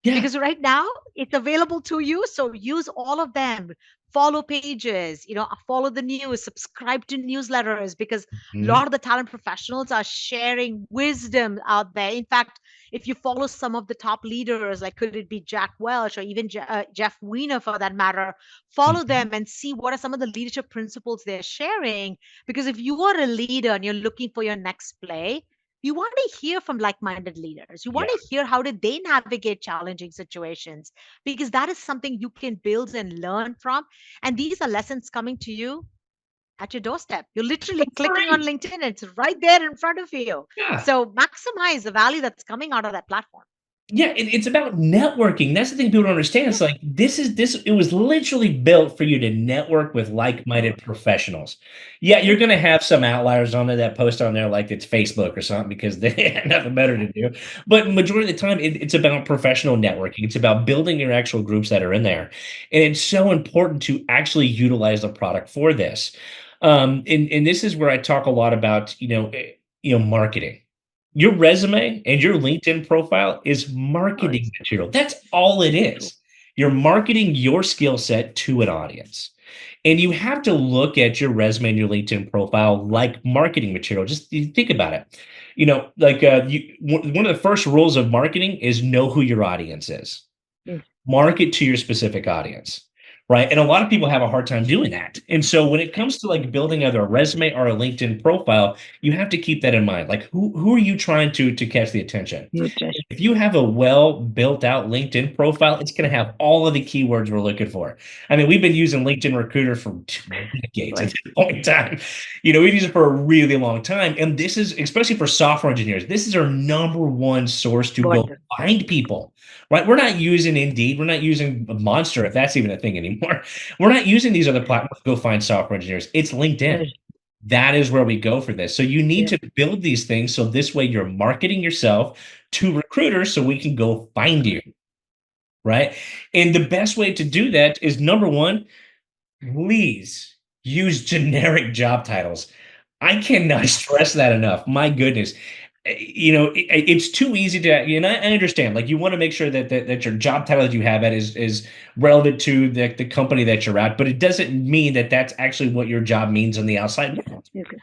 Yeah. because right now it's available to you. So use all of them. Follow pages, follow the news, subscribe to newsletters because a Mhm. lot of the talent professionals are sharing wisdom out there. In fact, if you follow some of the top leaders, like could it be Jack Welch or even Jeff Weiner for that matter, follow Mhm. them and see what are some of the leadership principles they're sharing. Because if you are a leader and you're looking for your next play, you want to hear from like-minded leaders. You want Yeah. to hear how did they navigate challenging situations because that is something you can build and learn from. And these are lessons coming to you at your doorstep. You're literally clicking on Free. LinkedIn, and it's right there in front of you. Yeah. So maximize the value that's coming out of that platform. Yeah, it's about networking. That's the thing people don't understand. Yeah, It's like it was literally built for you to network with like-minded professionals. Yeah, you're yeah, gonna have some outliers on there that post on there like it's Facebook or something because they have nothing better to do. But majority of the time, it's about professional networking. It's about building your actual groups that are in there. And it's so important to actually utilize the product for this. And this is where I talk a lot about, marketing. Your resume and your LinkedIn profile is oh, marketing it's material. That's all it true. is. You're marketing your skill set to an audience. And you have to look at your resume and your LinkedIn profile like marketing material. Just you think about it. One of the first rules of marketing is know who your audience is. Mm, Market to your specific audience, right? And a lot of people have a hard time doing that. And so when it comes to like building either a resume or a LinkedIn profile, you have to keep that in mind. Like who are you trying to catch the attention? nutrition. If you have a well built out LinkedIn profile, it's going to have all of the keywords we're looking for. I mean, we've been using LinkedIn Recruiter for decades at Right. this point in time. We've used it for a really long time. And this is, especially for software engineers, this is our number one source to go Wonderful. find people, right? We're not using Indeed. We're not using Monster, if that's even a thing anymore. We're not using these other platforms to go find software engineers. It's LinkedIn. That is where we go for this. So you need Yeah. to build these things so this way you're marketing yourself to recruiters so we can go find you, right? And the best way to do that is number one, please use generic job titles. I cannot stress Yes. that enough. My goodness. It's too easy to, I understand. Like you want to make sure that your job title that you have at is relevant to the company that you're at, but it doesn't mean that that's actually what your job means on the outside world. Okay.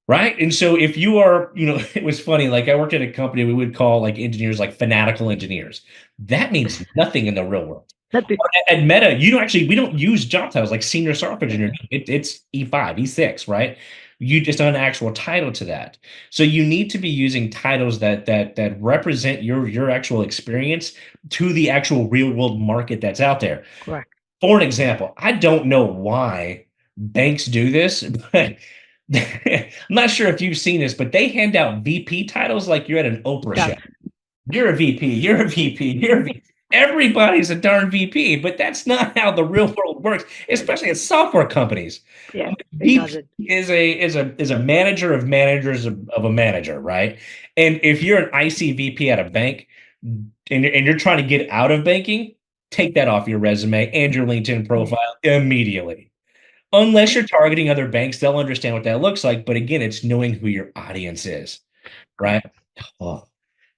Right. And so if you are, it was funny, like I worked at a company we would call like engineers like fanatical engineers. That means nothing in the real world. Nothing. At Meta, we don't use job titles like senior software engineer. It's E5, E6, right? You just an actual title to that. So you need to be using titles that represent your actual experience to the actual real world market that's out there. Correct. For an example, I don't know why banks do this, but I'm not sure if you've seen this, but they hand out VP titles like you're at an Oprah show. That's You're a VP, you're a VP, you're a VP. Everybody's a darn VP, but that's not how the real world works, It- especially in software companies. yeah, it VP doesn't. is a manager of managers of a manager, right? And if you're an IC VP at a bank and you're trying to get out of banking, take that off your resume and your LinkedIn Yeah, profile immediately. Unless yeah, you're targeting other banks, they'll understand what that looks like. But again, it's knowing who your audience is, right? correct. Oh,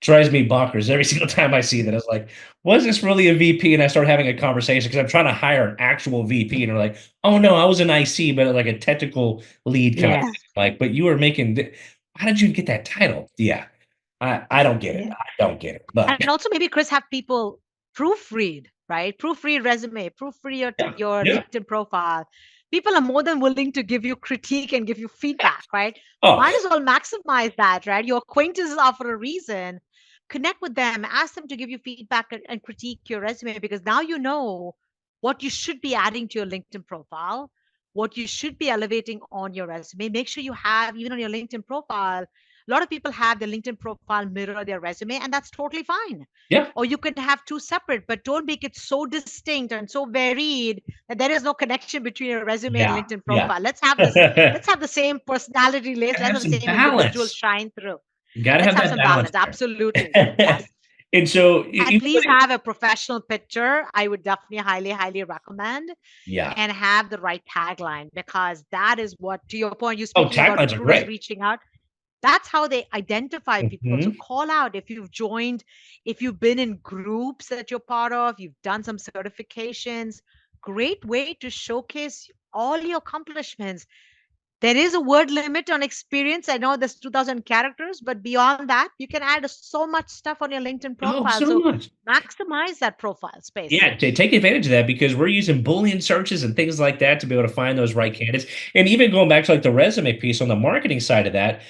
drives me bonkers every single time I see that. I was like, was this really a VP? And I start having a conversation because I'm trying to hire an actual VP. And they're like, oh no, I was an IC, but like a technical lead kind of Yeah, thing. Like, but you were making, how did you get that title? Yeah. I don't get it. yeah. I don't get it. But And also maybe Chris have people proofread, right? Proofread resume, proofread yeah, your yeah. LinkedIn profile. People are more than willing to give you critique and give you feedback, right? Oh, Might as well maximize that, right? Your acquaintances are for a reason. Connect with them, ask them to give you feedback and critique your resume because now you know what you should be adding to your LinkedIn profile, what you should be elevating on your resume. Make sure you have, even on your LinkedIn profile, a lot of people have their LinkedIn profile mirror their resume, and that's totally fine. yeah, Or you can have two separate, but don't make it so distinct and so varied that there is no connection between your resume and yeah, LinkedIn yeah. profile. Let's have this. Let's have the same personality layer. Gotta Let's have have the some same individual balance. shine through. You gotta Let's have have that some balance balance. Absolutely. there. Yes. And so, And even please when have a professional picture. I would definitely highly, highly recommend yeah. and have the right tagline because that is what, to your point, you Oh, speaking about taglines are recruiters great. reaching out, that's how they identify people. So Mhm. call out if you've joined, if you've been in groups that you're part of, you've done some certifications. Great way to showcase all your accomplishments. There is a word limit on experience. I know there's 2000 characters, but beyond that, you can add so much stuff on your LinkedIn Oh, profile. so So much. maximize that profile space. Yeah, to take advantage of that because we're using Boolean searches and things like that to be able to find those right candidates. And even going back to like the resume piece on the marketing side of that,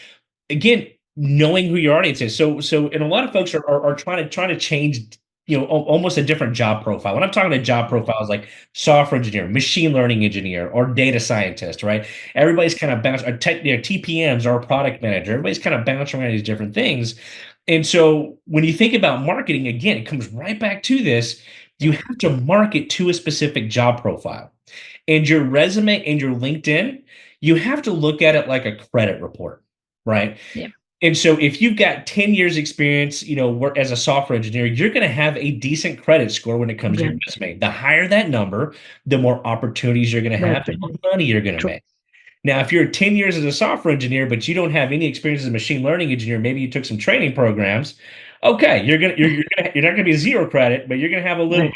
again, knowing who your audience is. So and a lot of Yeah. folks are trying to change, almost a different job profile. When I'm talking to job Yeah. profiles like software engineer, machine learning engineer, or data scientist, right? Everybody's kind of bounced, or tech, TPMs or product manager. Everybody's kind of bouncing around these different things. And so when you think about marketing, again, it comes right back to this. You Yeah. have to market to a specific job profile. And your resume and your LinkedIn, you have to look at it like a credit report, right? Yeah. And so if you've got 10 years experience, work as a software engineer, you're going to have a decent credit score when it comes to your Right. resume. The higher that number, the more opportunities you're going to have, the more Definitely. money you're going to True. make. Now, if you're 10 years as a software engineer, but you don't have any experience as a machine learning engineer, maybe you took some training programs. Okay, you're not gonna be zero credit, but you're gonna have a little. Right.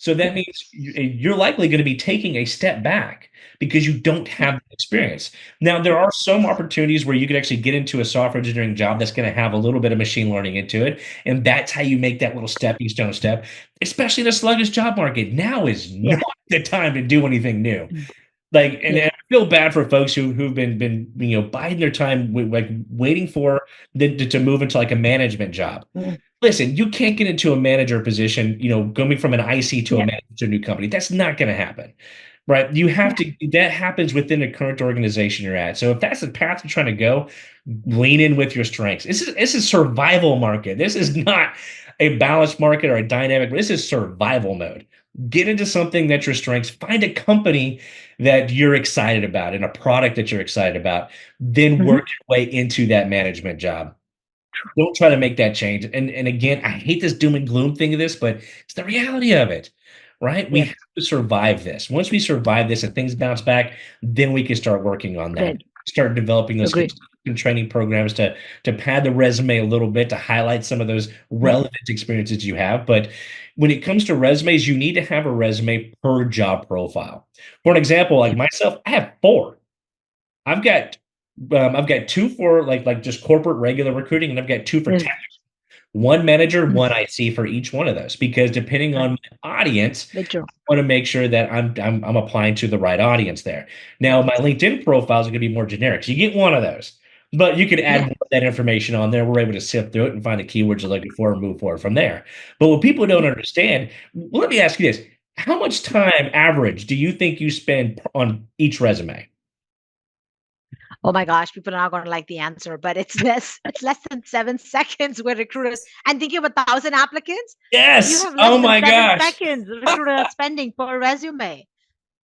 So that Yeah. means you're likely going to be taking a step back because you don't Yeah. have the experience. Now, there are some opportunities where you could actually get into a software engineering job that's going to have a little bit of machine learning into it. And that's how you make that little stepping stone step, especially in a sluggish job market. Now is Yeah. not the time to do anything new. Mm. Like, and Yeah. I feel bad for folks who've been biding their time, like waiting for to move into like a management job. Mm. Listen, you can't get into a manager position, going from an IC to a Yeah. manager to a new company. That's not going to happen, right? You have Yeah. to, that happens within the current organization you're at. So if that's the path you're trying to go, lean in with your strengths. This is survival market. This is not a balanced market or a dynamic. This is survival mode. Get into something that's your strengths. Find a company that you're excited about and a product that you're excited about. Then Mhm. work your way into that management job. Don't try to make that change. And again, I hate this doom and gloom thing of this, but it's the reality of it, right? We Yeah. have to survive this. Once we survive this and things bounce back, then we can start working on that. Great. Start developing those Agree. and training programs to pad the resume a little bit to highlight some of those Yeah. relevant experiences you have. But when it comes to resumes, you need to have a resume per job profile. For an example, like Yeah. myself, I have four. I've got two for like just corporate regular recruiting, and I've got two for Yes. tech. One manager, Mm. one IC for each one of those, because depending Right. on my audience, Very true. I want to make sure that I'm applying to the right audience there. Now, my LinkedIn profiles are going to be more generic, so you get one of those, but you could add Yeah. more of that information on there. We're able to sift through it and find the keywords you're looking for and move forward from there. But what people don't Yeah. understand, well, let me ask you this: how much time average do you think you spend on each resume? Oh my gosh, people are not going to like the answer, but it's less than 7 seconds with recruiters. And thinking of 1,000 applicants, you Yes. have less Oh than my seven gosh. seconds recruiter are spending per resume,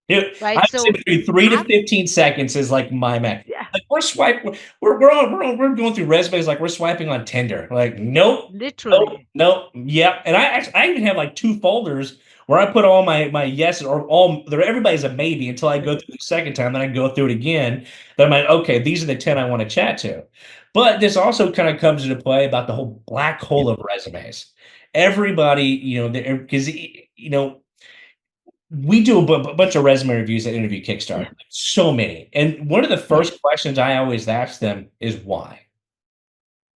Dude, I right? would say So between 3 to have 15 seconds is like my max. yeah, Like we're swiping, we're going through resumes like we're swiping on Tinder. Like, nope, nope, literally. nope, yep. And I even have like two folders where I put all my yeses or all there everybody's a maybe until I go Maybe. through the second time, then I go through it again. Then I'm like, okay, these are the 10 I want to chat to. But this also kind of comes into play about the whole black Yeah, hole of resumes. Everybody, because we do a bunch of resume reviews at Interview Kickstart, yeah, so many. And one of the yeah. first questions I always ask them is why,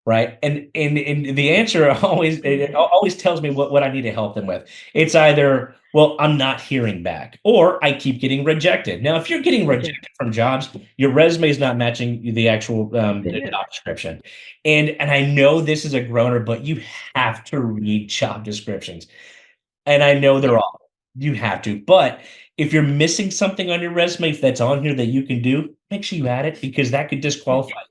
right? And the answer always it Mhm. always tells me what I need to help them with. It's either, well, I'm not hearing back, or I keep getting rejected. Now, if you're getting Okay. rejected from jobs, your resume is not matching the actual the Yeah. job description. And I know this is a groaner, but you have to read job descriptions. And I know they're Yeah. all you have to, but if you're missing something on your resume that's on here that you can do, make sure you add it because that could Yeah. disqualify,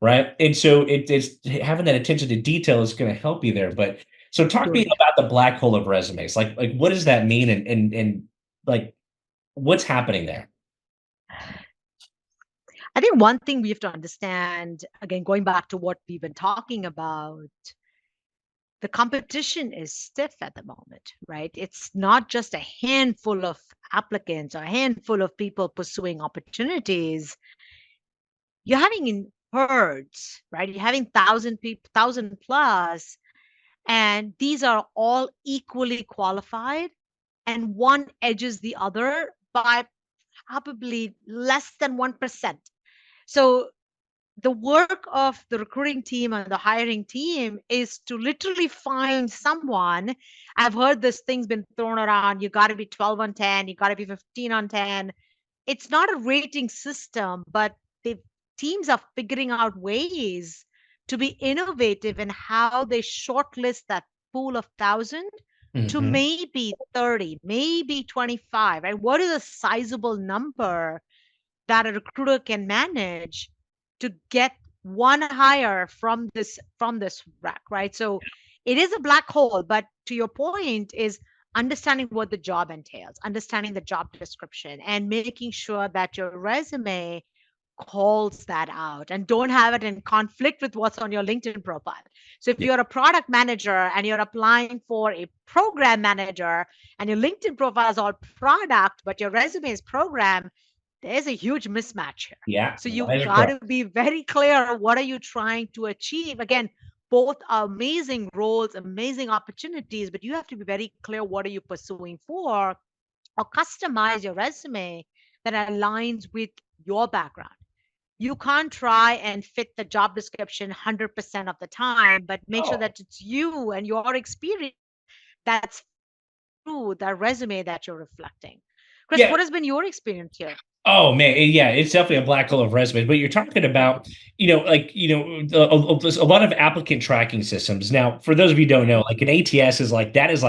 right? And so it's having that attention to detail is going to help you there. But so talk to me Totally. about the black hole of resumes. Like what does that mean and like what's happening there? I think one thing we have to understand, again, going back to what we've been talking about, the competition is stiff at the moment, right? It's not just a handful of applicants or a handful of people pursuing opportunities. You're having in herds, right? You're having 1,000 people, 1,000 plus, and these are all equally qualified, and one edges the other by probably less than 1%. So the work of the recruiting team and the hiring team is to literally find someone. I've heard this thing's been thrown around. You got to be 12 on 10, you got to be 15 on 10. It's not a rating system, but the teams are figuring out ways to be innovative in how they shortlist that pool of 1,000 to Hmm. maybe 30, maybe 25, right? What is a sizable number that a recruiter can manage to get one hire from this rack, right? So it is a black hole, but to your point is understanding what the job entails, understanding the job description, and making sure that your resume calls that out and don't have it in conflict with what's on your LinkedIn profile. So if Yeah. you're a product manager and you're applying for a program manager and your LinkedIn profile is all product, but your resume is program, there's a huge mismatch here. Yeah. So you Wires got across. to be very clear. What are you trying to achieve? Again, both are amazing roles, amazing opportunities, but you have to be very clear what are you pursuing for, or customize your resume that aligns with your background. You can't try and fit the job description 100% of the time, but make sure Oh, that it's you and your experience that's through the resume that you're reflecting. Chris, yeah. what has been your experience here? Oh man, yeah, it's definitely a black hole of resumes. But you're talking about, a lot of applicant tracking systems. Now, for those of you who don't know, Mhm. like an ATS is like that is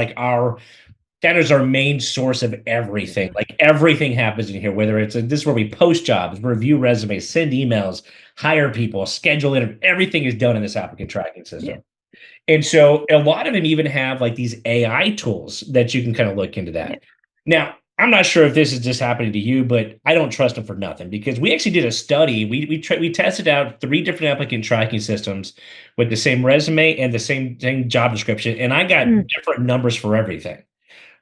our main source of everything. Mhm. Like everything happens in here, whether this is where we post jobs, review resumes, send emails, hire people, schedule interviews. Everything is done in this applicant tracking Yeah. system. And so a lot of them even have like these AI tools that you can kind of look into Yeah. that. Now, I'm not sure if this is just happening to you, but I don't trust them for nothing because we actually did a study. We tested out three different applicant tracking systems with the same resume and the same job description, and I got Mm. different numbers for everything,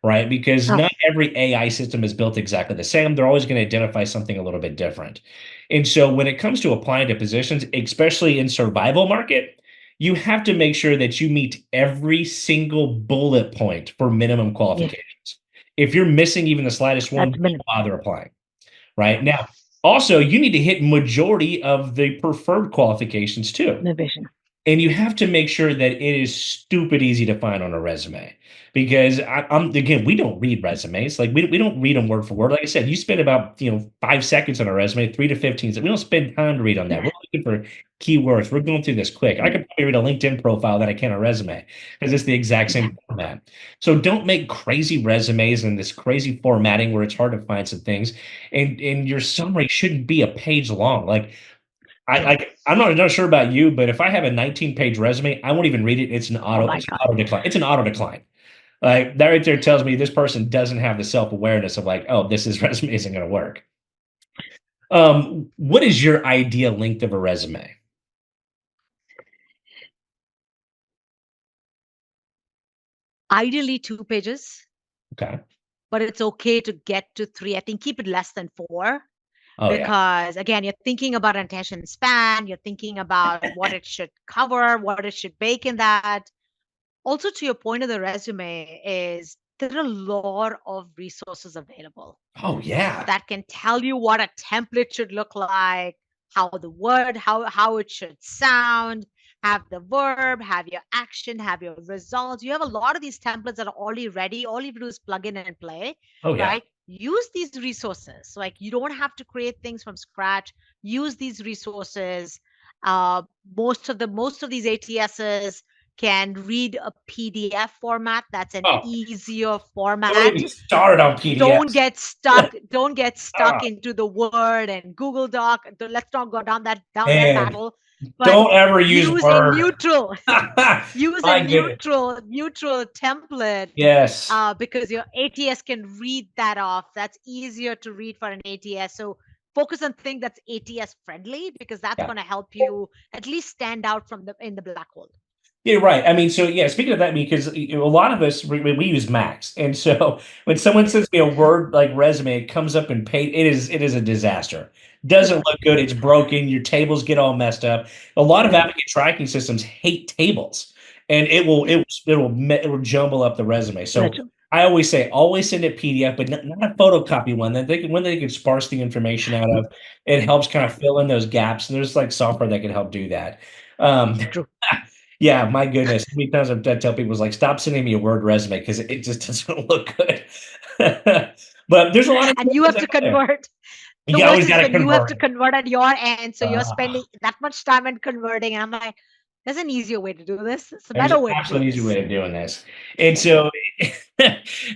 right? Because Oh, not every AI system is built exactly the same. They're always going to identify something a little bit different. And so when it comes to applying to positions, especially in survival market, you have to make sure that you meet every single bullet point for minimum yeah. qualifications. If you're missing even the slightest one, That's don't minimum. bother applying, Yeah. right? Now, also, you need to hit majority of the preferred qualifications too. Innovation. And you have to make sure that it is stupid easy to find on a resume because I'm again, we don't read resumes. Like we don't read them word for word. Like I said, you spend about 5 seconds on a resume, 3 to 15. We don't spend time to read on that. Yeah. We're looking for keywords. We're going through this quick. I Yeah. could probably read a LinkedIn profile that I can a resume because it's the exact Yeah. same format. So don't make crazy resumes and this crazy formatting where it's hard to find some things. And your summary shouldn't be a page long. Like I I'm not sure about you, but if I have a 19-page resume, I won't even read it. Oh my It's an God. auto decline. It's an auto decline. Like that right there tells me this person doesn't have the self-awareness of like, oh, this resume isn't going to work. What is your ideal length of a resume? Ideally 2 pages, Okay. but it's okay to get to three. I think keep it less than four Oh yeah. because again, you're thinking about attention span, you're thinking about what it should cover, what it should bake in that. Also, to your point of the resume, is there are a lot of resources available Oh yeah. that can tell you what a template should look like, how the word, how it should sound, have the verb, have your action, have your results. You have a lot of these templates that are already ready. All you have to do is plug in and play, Oh yeah. right? Use these resources. Like you don't have to create things from scratch. Use these resources. Uh, most of these ATSs can read a PDF format. That's an Oh, easier don't format. even start on PDFs. Don't get Ah, stuck into the Word and Google Doc. Let's not go down that man, battle, but don't ever use use a Word. neutral use a My goodness. neutral template, Yes. because your ATS can read that off. That's easier to read for an ATS. So focus on things that's ATS friendly because that's Yeah. going to help you at least stand out from the in the black hole. Yeah, right. I mean, so yeah, speaking of that, because a lot of us we use Macs, and so when someone Yeah. sends me a Word like resume, it comes up in page. It is a disaster. Doesn't look good. It's broken. Your tables get all messed up. A lot of Yeah. applicant tracking systems hate tables, and Yeah. it will jumble up the resume. So Gotcha. I always say always send it PDF, but not a photocopy one that they can sparse the information out of. It helps kind Yeah. of fill in those gaps, and there's like software that can help do that. Um, True. Yeah, my goodness. How many times I tell people, like, stop sending me a Word resume because it just doesn't look good. But there's a lot of And you tools have out to there. convert. The You always worst got is to when you have convert to it. convert at your end. So you're Uh, spending that much time in converting. And I'm like, there's an easier way to do this. It's a there's an better way to do absolute easy this. way of doing this. And Yeah. so,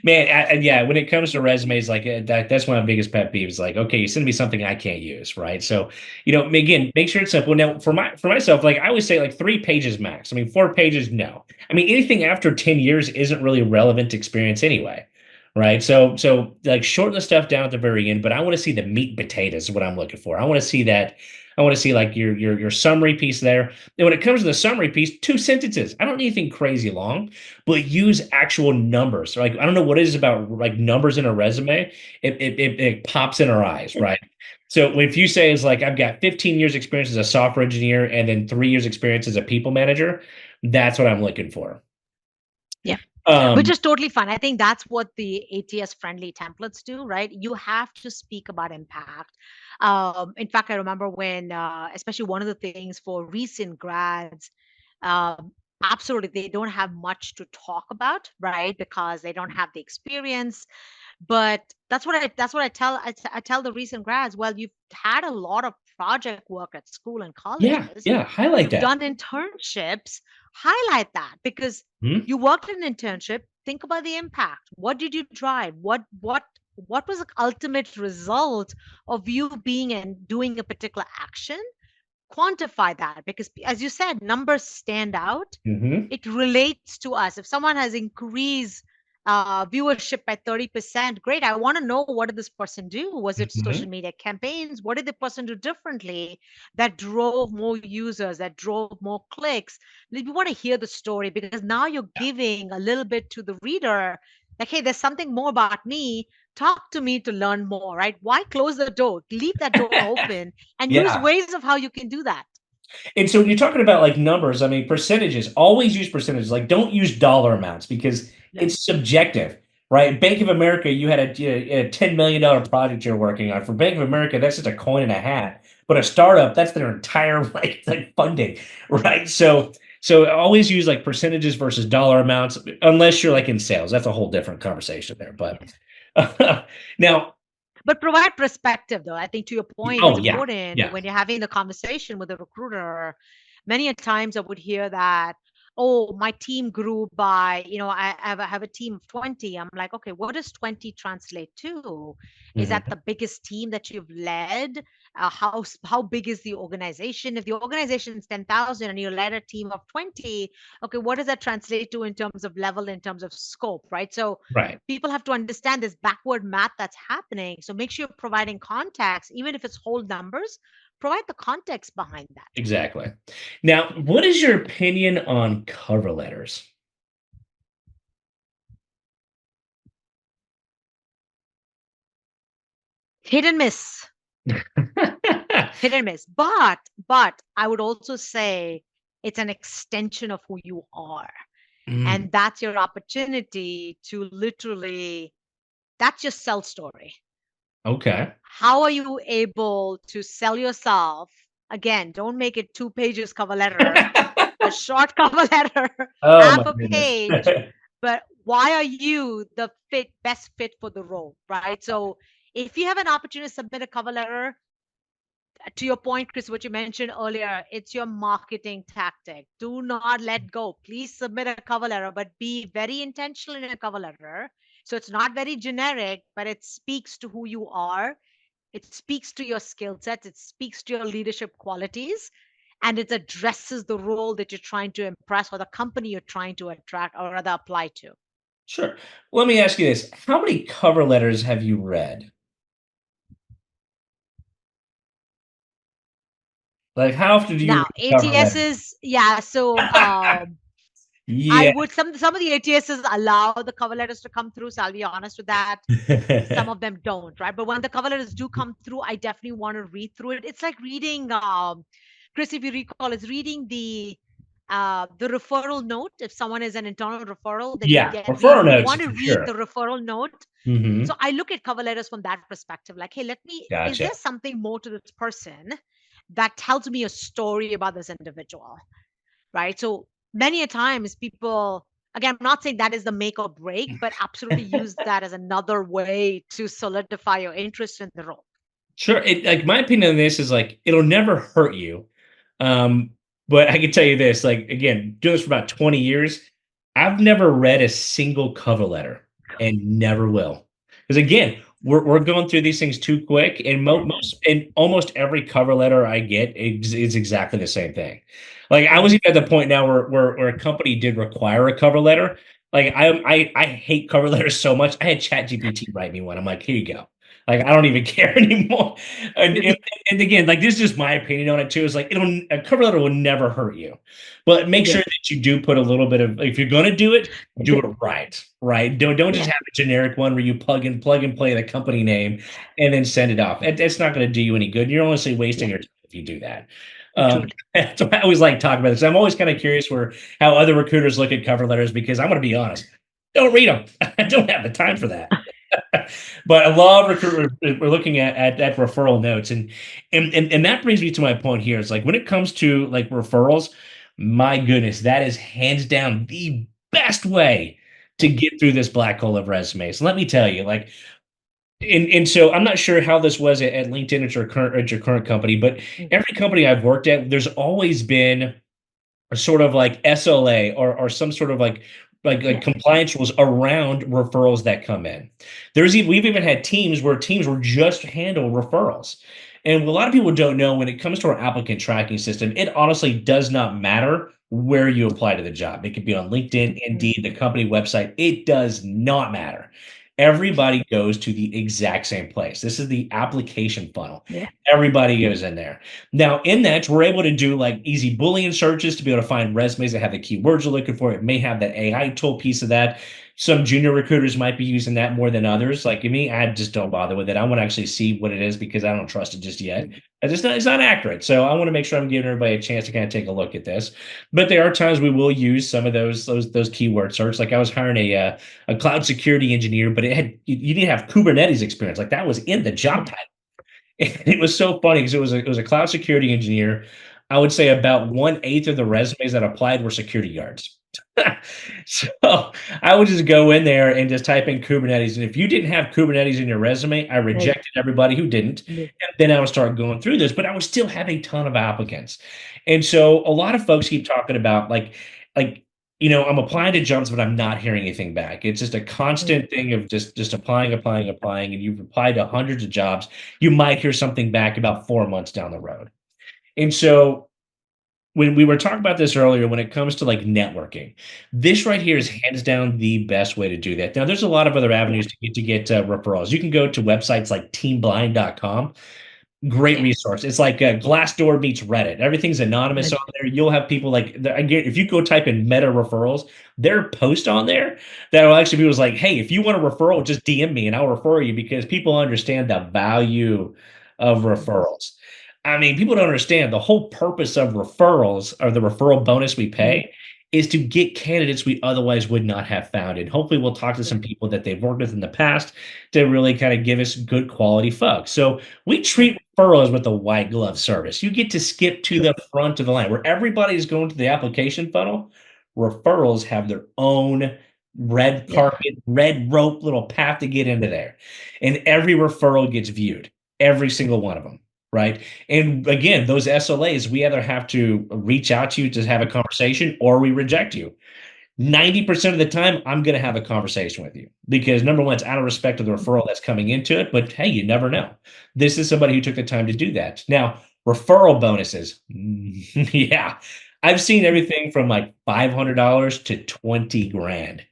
man, yeah, when it comes to resumes, like that's one of my biggest pet peeves. Like, okay, you send me something I can't use, right? So, again, make sure it's simple. Now, for myself, like I always say, like 3 pages max. I mean, 4 pages, no. I mean, anything after 10 years isn't really relevant experience anyway, right? So like shorten the stuff down at the very end, but I want to see the meat and potatoes is what I'm looking for. I want to see that. I want to see like your summary piece there. And when it comes to the summary piece, 2 sentences. I don't need anything crazy long, but use actual numbers. Like I don't know what it is about like numbers in a resume. It pops in our eyes, right? So if you say it's like I've got 15 years experience as a software engineer and then 3 years experience as a people manager, that's what I'm looking for. Yeah. Which Um, is totally fine. I think that's what the ATS friendly templates do, right? You have to speak about impact. In fact, I remember when, especially one of the things for recent grads, absolutely, they don't have much to talk about, right? Because they don't have the experience. But that's what I tell the recent grads. Well, you've had a lot of project work at school and yeah, colleges. yeah, highlight You've that. done internships. Highlight that because Hmm? you worked in an internship. Think about the impact. What did you drive? What was the ultimate result of you being and doing a particular action? Quantify that because as you said, numbers stand out. Hmm. It relates to us. If someone has increased viewership by 30%, great. I want to know, what did this person do? Was it Hmm. social media campaigns? What did the person do differently that drove more users, that drove more clicks? We want to hear the story because now you're giving a little bit to the reader, like, hey, there's something more about me. Talk to me to learn more, right? Why close the door? Leave that door open and use Yeah. ways of how you can do that. And so when you're talking about like numbers, I mean, percentages, always use percentages. Like don't use dollar amounts because Yeah. it's subjective, right? Bank of America, you had a $10 million project you're working on. For Bank of America, that's just a coin in a hat. But a startup, that's their entire like funding, right? So always use like percentages versus dollar amounts, unless you're like in sales. That's a whole different conversation there. But Yeah. now, But provide perspective, though. I think to your point, oh it's yeah, important yeah. when you're having the conversation with a recruiter. Many a times I would hear that, oh, my team grew by, I have a team of 20. I'm like, okay, what does 20 translate to? Is that Mhm. the biggest team that you've led? How big is the organization? If the organization is 10,000 and you led a team of 20, okay, what does that translate to in terms of level, in terms of scope, right? So Right. people have to understand this backward math that's happening. So make sure you're providing context, even if it's whole numbers, provide the context behind that. Exactly. Now, what is your opinion on cover letters? Hit and miss, hit and miss. But I would also say it's an extension of who you are. Mm, And that's your opportunity to literally, that's your sell story. okay. How are you able to sell yourself? Again, don't make it 2 pages cover letter, a short cover letter, Oh my half a goodness. page, but why are you the best fit for the role, right? So if you have an opportunity to submit a cover letter, to your point, Chris, what you mentioned earlier, it's your marketing tactic. Do not let go. Please submit a cover letter, but be very intentional in a cover letter. So it's not very generic, but it speaks to who you are. It speaks to your skill sets. It speaks to your leadership qualities. And it addresses the role that you're trying to impress or the company you're trying to attract or rather apply to. Sure. Let me ask you this. How many cover letters have you read? Like, how often do you Now, read cover letters? ATSs, yeah. So I Yeah. would some of the ATSs allow the cover letters to come through. So I'll be honest with that. Some of them don't, right? But when the cover letters do come through, I definitely want to read through it. It's like reading, Chris, if you recall, it's reading the referral note. If someone is an internal referral, then Yeah, referral you notes want to for read sure. the referral note. So Mhm. I look at cover letters from that perspective, like, hey, is Gotcha. there something more to this person that tells me a story about this individual? Right? So many a times people, again, I'm not saying that is the make or break, but absolutely use that as another way to solidify your interest in the role. Sure, like, my opinion on this is, like, it'll never hurt you, um, but I can tell you this, like, again, doing this for about 20 years, I've never read a single cover letter and never will. Because again, we're going through these things too quick, and most and almost every cover letter I get is exactly the same thing. Like, I Yeah. was even at the point now where a company did require a cover letter. Like, I hate cover letters so much, I had ChatGPT write me one. I'm like, "Here you go." Like, I don't even care anymore. And and and again, like, this is just my opinion on it too, is like, a cover letter will never hurt you, but make Yeah. sure that you do put a little bit of, if you're gonna do it right, right? Don't just Yeah. have a generic one where you plug and play the company name and then send it off. It's not gonna do you any good. You're honestly wasting Yeah. your time if you do that. Um, Truly. so I always like talking about this. I'm always kinda curious where how other recruiters look at cover letters because I'm gonna be honest, don't read them. I don't have the time for that. But I love we're looking at referral notes, and that brings me to my point here. It's like when it comes to like referrals, my goodness, that is hands down the best way to get through this black hole of resumes. Let me tell you, like, and so I'm not sure how this was at LinkedIn at your current company, but every company I've worked at, there's always been a sort of like SLA or some sort of like Yeah. compliance rules around referrals that come in. We've even had teams where teams were just handle referrals. And what a lot of people don't know when it comes to our applicant tracking system, it honestly does not matter where you apply to the job. It could be on LinkedIn, Indeed, the company website. It does not matter. Everybody goes to the exact same place. This is the application funnel. Yeah. Everybody goes in there. Now, in that, we're able to do like easy Boolean searches to be able to find resumes that have the keywords you're looking for. It may have that AI tool piece of that. Some junior recruiters might be using that more than others. Like me, I just don't bother with it. I want to actually see what it is because I don't trust it just yet. It's not accurate. So I want to make sure I'm giving everybody a chance to kind of take a look at this. But there are times we will use some of those keyword search. Like I was hiring a cloud security engineer, but you didn't have Kubernetes experience. Like that was in the job title. And it was so funny because it was a cloud security engineer. I would say about 1/8 of the resumes that applied were security guards. So I would just go in there and just type in Kubernetes. And if you didn't have Kubernetes in your resume, I Right. rejected everybody who didn't. Yeah. And then I would start going through this, but I would still have a ton of applicants. And so a lot of folks keep talking about like I'm applying to jobs, but I'm not hearing anything back. It's just a Mm. constant thing of just applying, and you've applied to hundreds of jobs. You might hear something back about 4 months down the road. And so when we were talking about this earlier, when it comes to like networking, this right here is Mhm. hands down the best way to do that. Now, there's a lot of other Yeah. avenues to get referrals. You can go to websites like teamblind.com. Great Yeah. resource. It's like Glassdoor meets Reddit. Everything's anonymous on Right. there. You'll have people like if you go type in Meta referrals, there are posts on there that will actually be was like, hey, if you want a referral, just DM me and I'll refer you because people understand the value of Mhm. referrals. I mean, people don't understand the whole purpose of referrals or the referral bonus we Mhm. pay is to get candidates we otherwise would not have found. And hopefully we'll talk to some Right. people that they've worked with in the past to really kind of give us good quality folks. So we Yeah. treat referrals with a white glove service. You get to skip to True. the front of the line where everybody's going to the application funnel. Referrals have their own red Yeah. carpet, red rope little path to get into there. And every referral gets viewed, every single one of them. Right. And again, those SLAs, we either have to reach out to you to have a conversation or we reject you. 90% of the time, I'm going to have a conversation with you because number one, it's out of respect of the Mhm. referral that's coming into it. But hey, you never know. This is somebody who took the time to do that. Now, referral bonuses. Yeah. I've seen Mhm. everything from like $500 to 20 grand.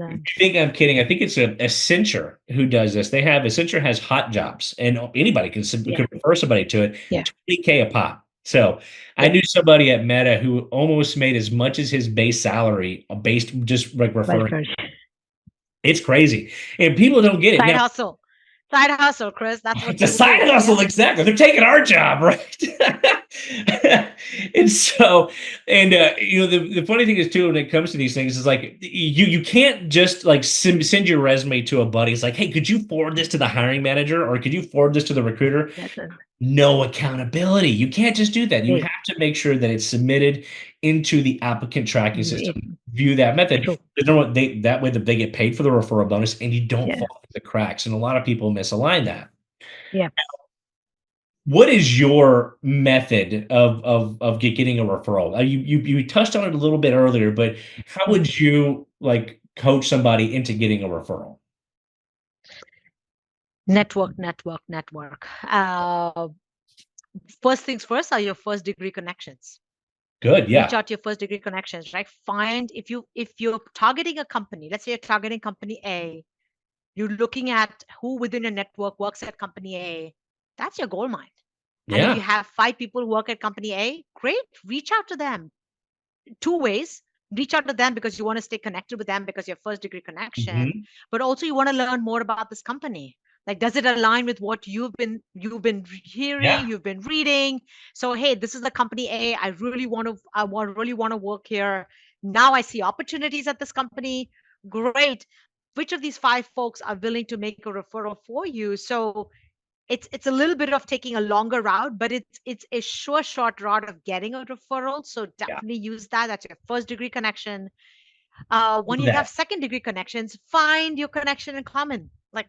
If you Nice. think I'm kidding, I think it's a Accenture who does this. Accenture has hot jobs, and anybody Yeah. can refer somebody to it. Yeah. 20K a pop. So I Yeah. knew somebody at Meta who almost made as much as his base salary based just like Well, referring. Chris. It's crazy, and people don't get it Side now. hustle. Side hustle, Chris. That's what It's a people side do. Yeah. hustle, exactly. They're taking our job, right? and so, and the funny thing is too, when it comes to these things, is like you can't just like send your resume to a buddy. It's like, hey, could you forward this to the hiring manager, or could you forward this to the recruiter? That's it. No accountability. You can't just do that. You Hey, have to make sure that it's submitted into the applicant tracking it, system. View that method. true. There's no that way that they get paid for the referral bonus, and you don't Yeah. fall through the cracks. And a lot of people misalign that. Yeah. What is your method of getting a referral? You touched on it a little bit earlier, but how Mm. would you like coach somebody into getting a referral? Network, network, network. First things first are your first degree connections. Good, Reach yeah, out to your first degree connections, right? Find if you're targeting a company, let's say you're targeting company A, you're looking at who within your network works at company A. That's your gold mine. And if yeah, you have 5 people who work at company A, great, reach out to them. Two ways. Reach out to them because you want to stay connected with them because your first degree connection, hmm, but also you want to learn more about this company. Like, does it align with what you've been yeah, hearing, you've been reading? So, hey, this is the company A. I really want to work here. Now I see opportunities at this company. Great. Which of these 5 folks are willing to make a referral for you? So it's a little bit of taking a longer route, but it's a short route of getting a referral. So yeah. definitely use that. That's your first degree connection. When Love you have that. second degree connections, find your connection in common. Like,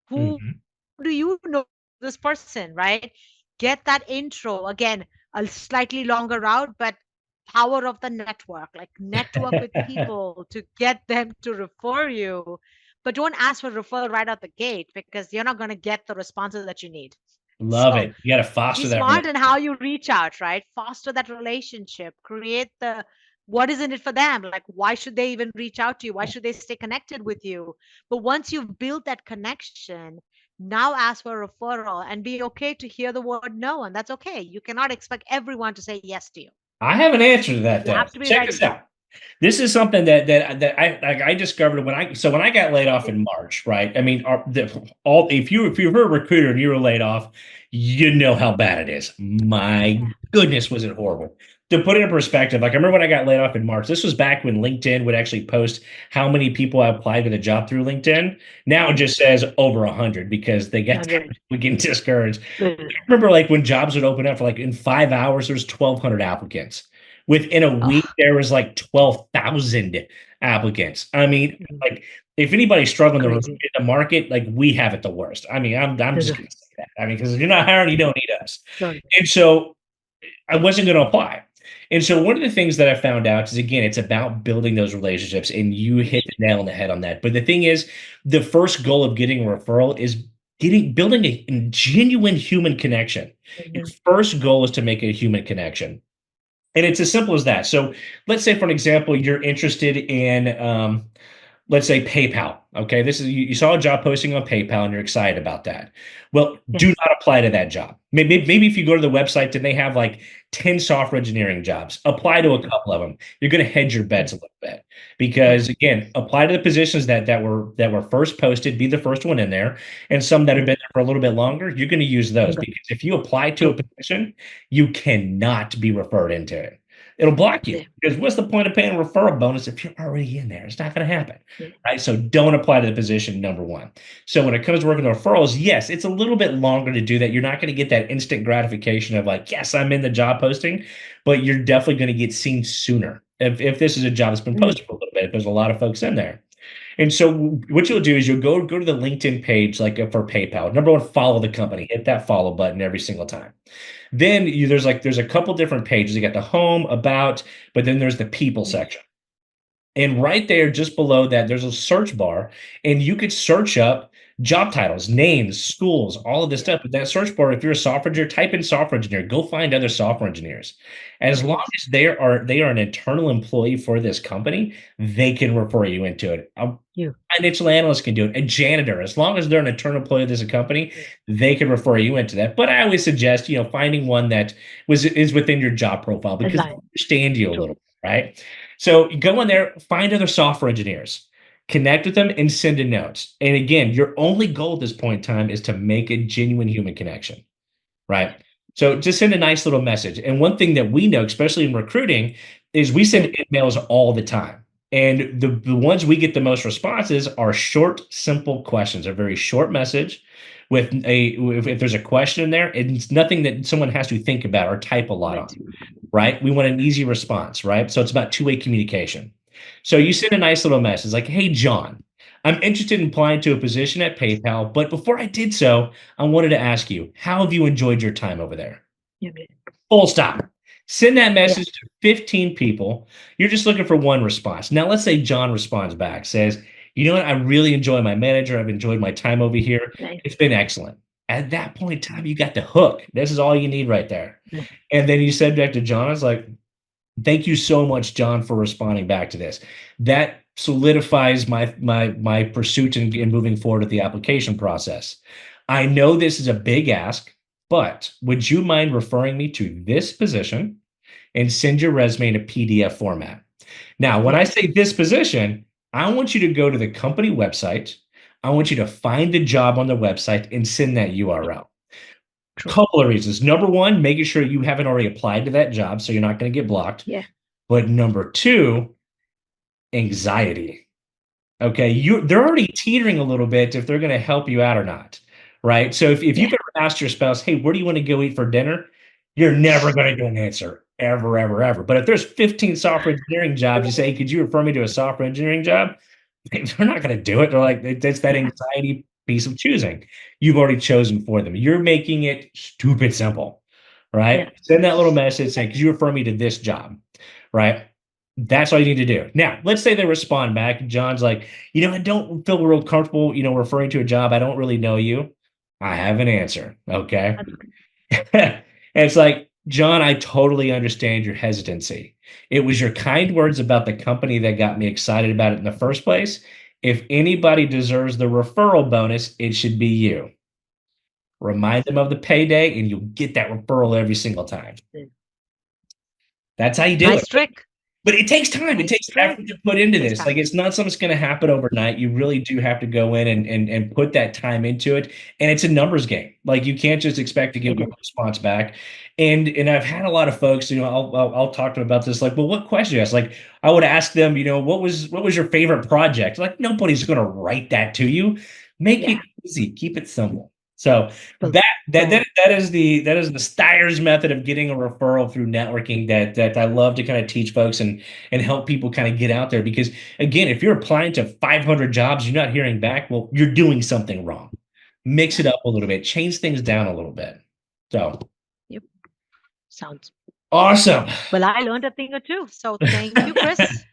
who Mhm. do you know this person, right? Get that intro. Again, a slightly longer route, but power of the network. Like, network with people to get them to refer you. But don't ask for referral right out the gate because you're not going to get the responses that you need. Love So it. You got to be foster that smart in how relationship. you reach out, right? Foster that relationship. Create the what is in it for them? Like, why should they even reach out to you? Why should they stay connected with you? But once you've built that connection, now ask for a referral and be okay to hear the word no. And that's okay. You cannot expect everyone to say yes to you. I have an answer to that You though. have to be Check this ready. out. This is something that I like I discovered when I got laid off in March, right? I mean, all if you're a recruiter and you were laid off, you know how bad it is. My Yeah. goodness, was it horrible. To put it in perspective, like I remember when I got laid off in March, this was back when LinkedIn would actually post how many people I applied to the job through LinkedIn. Now it Mm. just says over 100 because they get 100. we get discouraged. Ugh. I remember like when jobs would open up for like in 5 hours, there's 1,200 applicants. Within a week, Oh, there was like 12,000 applicants. I mean, mhm. like if anybody's struggling to recruit Crazy. in the market, like we have it the worst. I mean, I'm just Ugh. gonna say that. I mean, because if you're not hiring, you don't need us. Sorry. And so I wasn't going to apply. And so one of the things that I found out is, again, it's about building those relationships, and you hit the nail on the head on that. But the thing is, the first goal of getting a referral is building a genuine human connection. Your Mhm. first goal is to make a human connection. And it's as simple as that. So let's say, for an example, you're interested in let's say PayPal. Okay, this is you saw a job posting on PayPal and you're excited about that. Well, do Yes. not apply to that job. Maybe if you go to the website and they have like 10 software engineering jobs, apply to a couple of them. You're going to hedge your Yeah. bets a little bit because, Yes. again, apply to the positions that were first posted, be the first one in there, and some that have Yes. been there for a little bit longer. You're going to use those Okay. because if you apply to a True. position, you cannot be referred into it. It'll block you Yeah. because what's the point of paying a referral bonus if you're already in there? It's not going to happen, Yeah. right? So don't apply to the position, number one. So when it comes to working with referrals, yes, it's a little bit longer to do that. You're not going to get that instant gratification of like, yes, I'm in the job posting, but you're definitely going to get seen sooner. If this is a job that's been Mm. posted for a little bit, if there's a lot of folks in there. And so what you'll do is you'll go to the LinkedIn page, like for PayPal. Number one, follow the company. Hit that follow button every single time. Then there's a couple different pages. You got the home, about, but then there's the people Yes. section. And right there, just below that, there's a search bar, and you could search up job titles, names, schools, all of this Yeah. stuff. But that search bar, if you're a software engineer, type in software engineer, go find other software engineers. As long Yes. as they are an internal employee for this company, they can refer you into it. A You. financial analyst can do it. A janitor, as long as they're an internal employee of this company, Yeah. they can refer you into that. But I always suggest, finding one that is within your job profile because they Align. understand you a True. little bit, right? So go in there, find other software engineers, connect with them, and send a note. And again, your only goal at this point in time is to make a genuine human connection, Yeah. right? So just send a nice little message. And one thing that we know, especially in recruiting, is we Yeah. send emails all the time. And the ones we get the most responses are short, simple questions, a very short message with if there's a question in there, it's nothing that someone has to think about or type a lot on, Right. right? We want an easy response, right? So it's about two-way communication. So you send a nice little message like, "Hey, John, I'm interested in applying to a position at PayPal, but before I did so, I wanted to ask you, how have you enjoyed your time over there?" You get. Full stop. Send that Yeah. message to 15 people. You're just looking for one response. Now, let's say John responds back, says, "You know what? I really enjoy my manager. I've enjoyed my time over here. Nice. It's been excellent." At that point in time, you got the hook. This is all you need right there. Yeah. And then you said back to John, I was like, "Thank you so much, John, for responding back to this." That solidifies my pursuit in moving forward with the application process. I know this is a big ask, but would you mind referring me to this position and send your resume in a PDF format? Now, when I Yes. say this position, I want you to go to the company website. I want you to find the job on the website and send that Yeah. URL. True. Couple of reasons. Number one, making sure you haven't already applied to that job, so you're not going to get blocked. Yeah. But number two, anxiety. Okay, they're already teetering a little bit if they're going to help you out or not, right? So if Yeah. you've ever asked your spouse, "Hey, where do you want to go eat for dinner?" You're never going to get an answer ever, ever, ever. But if there's 15 software engineering jobs, you say, "Hey, could you refer me to a software engineering job?" They're not going to do it. They're like, it's that Yeah. anxiety piece of choosing. You've already chosen for them. You're making it stupid simple, Yeah. right? Send that little message saying, "Could you refer me to this job?" Right? That's all you need to do. Now, let's say they respond back. John's like, I don't feel real comfortable, referring to a job. I don't really know you. I have an answer. Okay. That's good. And it's like, John, I totally understand your hesitancy. It was your kind words about the company that got me excited about it in the first place. If anybody deserves the referral bonus, it should be you. Remind them of the payday, and you'll get that referral every single time. Yeah. That's how you do it. Nice trick. But it takes time. It Nice takes trick. effort to put into Takes this. Like time. it's not something that's going to happen overnight. You really do have to go in and put that time into it. And it's a numbers game. Like you can't just expect to get It one is. response back. And I've had a lot of folks. I'll talk to them about this. Like, well, what question you ask? Like, I would ask them. What was your favorite project? Like nobody's going to write that to you. Make it Yeah. easy. Keep it simple. So Well, that is the Steyer's method of getting a referral through networking that I love to kind of teach folks and help people kind of get out there. Because again, if you're applying to 500 jobs, you're not hearing back, well, you're doing something wrong. Mix yeah. it up a little bit, change things down a little bit. So Yep. Sounds Awesome. Well, I learned a thing or two. So thank you, Chris.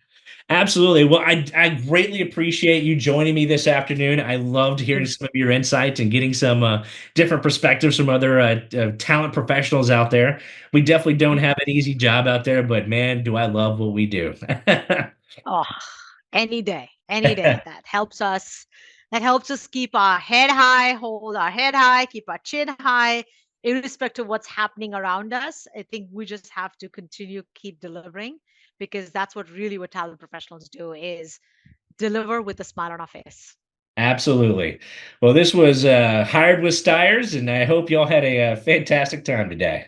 Absolutely. Well, I greatly appreciate you joining me this afternoon. I loved hearing Mm. some of your insights and getting some different perspectives from other talent professionals out there. We definitely don't have an easy job out there, but man, do I love what we do. Oh, any day. That helps us keep our head high, hold our head high, keep our chin high, irrespective of what's happening around us. I think we just have to continue, keep delivering, because that's what talent professionals do is deliver with a smile on our face. Absolutely. Well, this was Hired with Stires, and I hope y'all had a fantastic time today.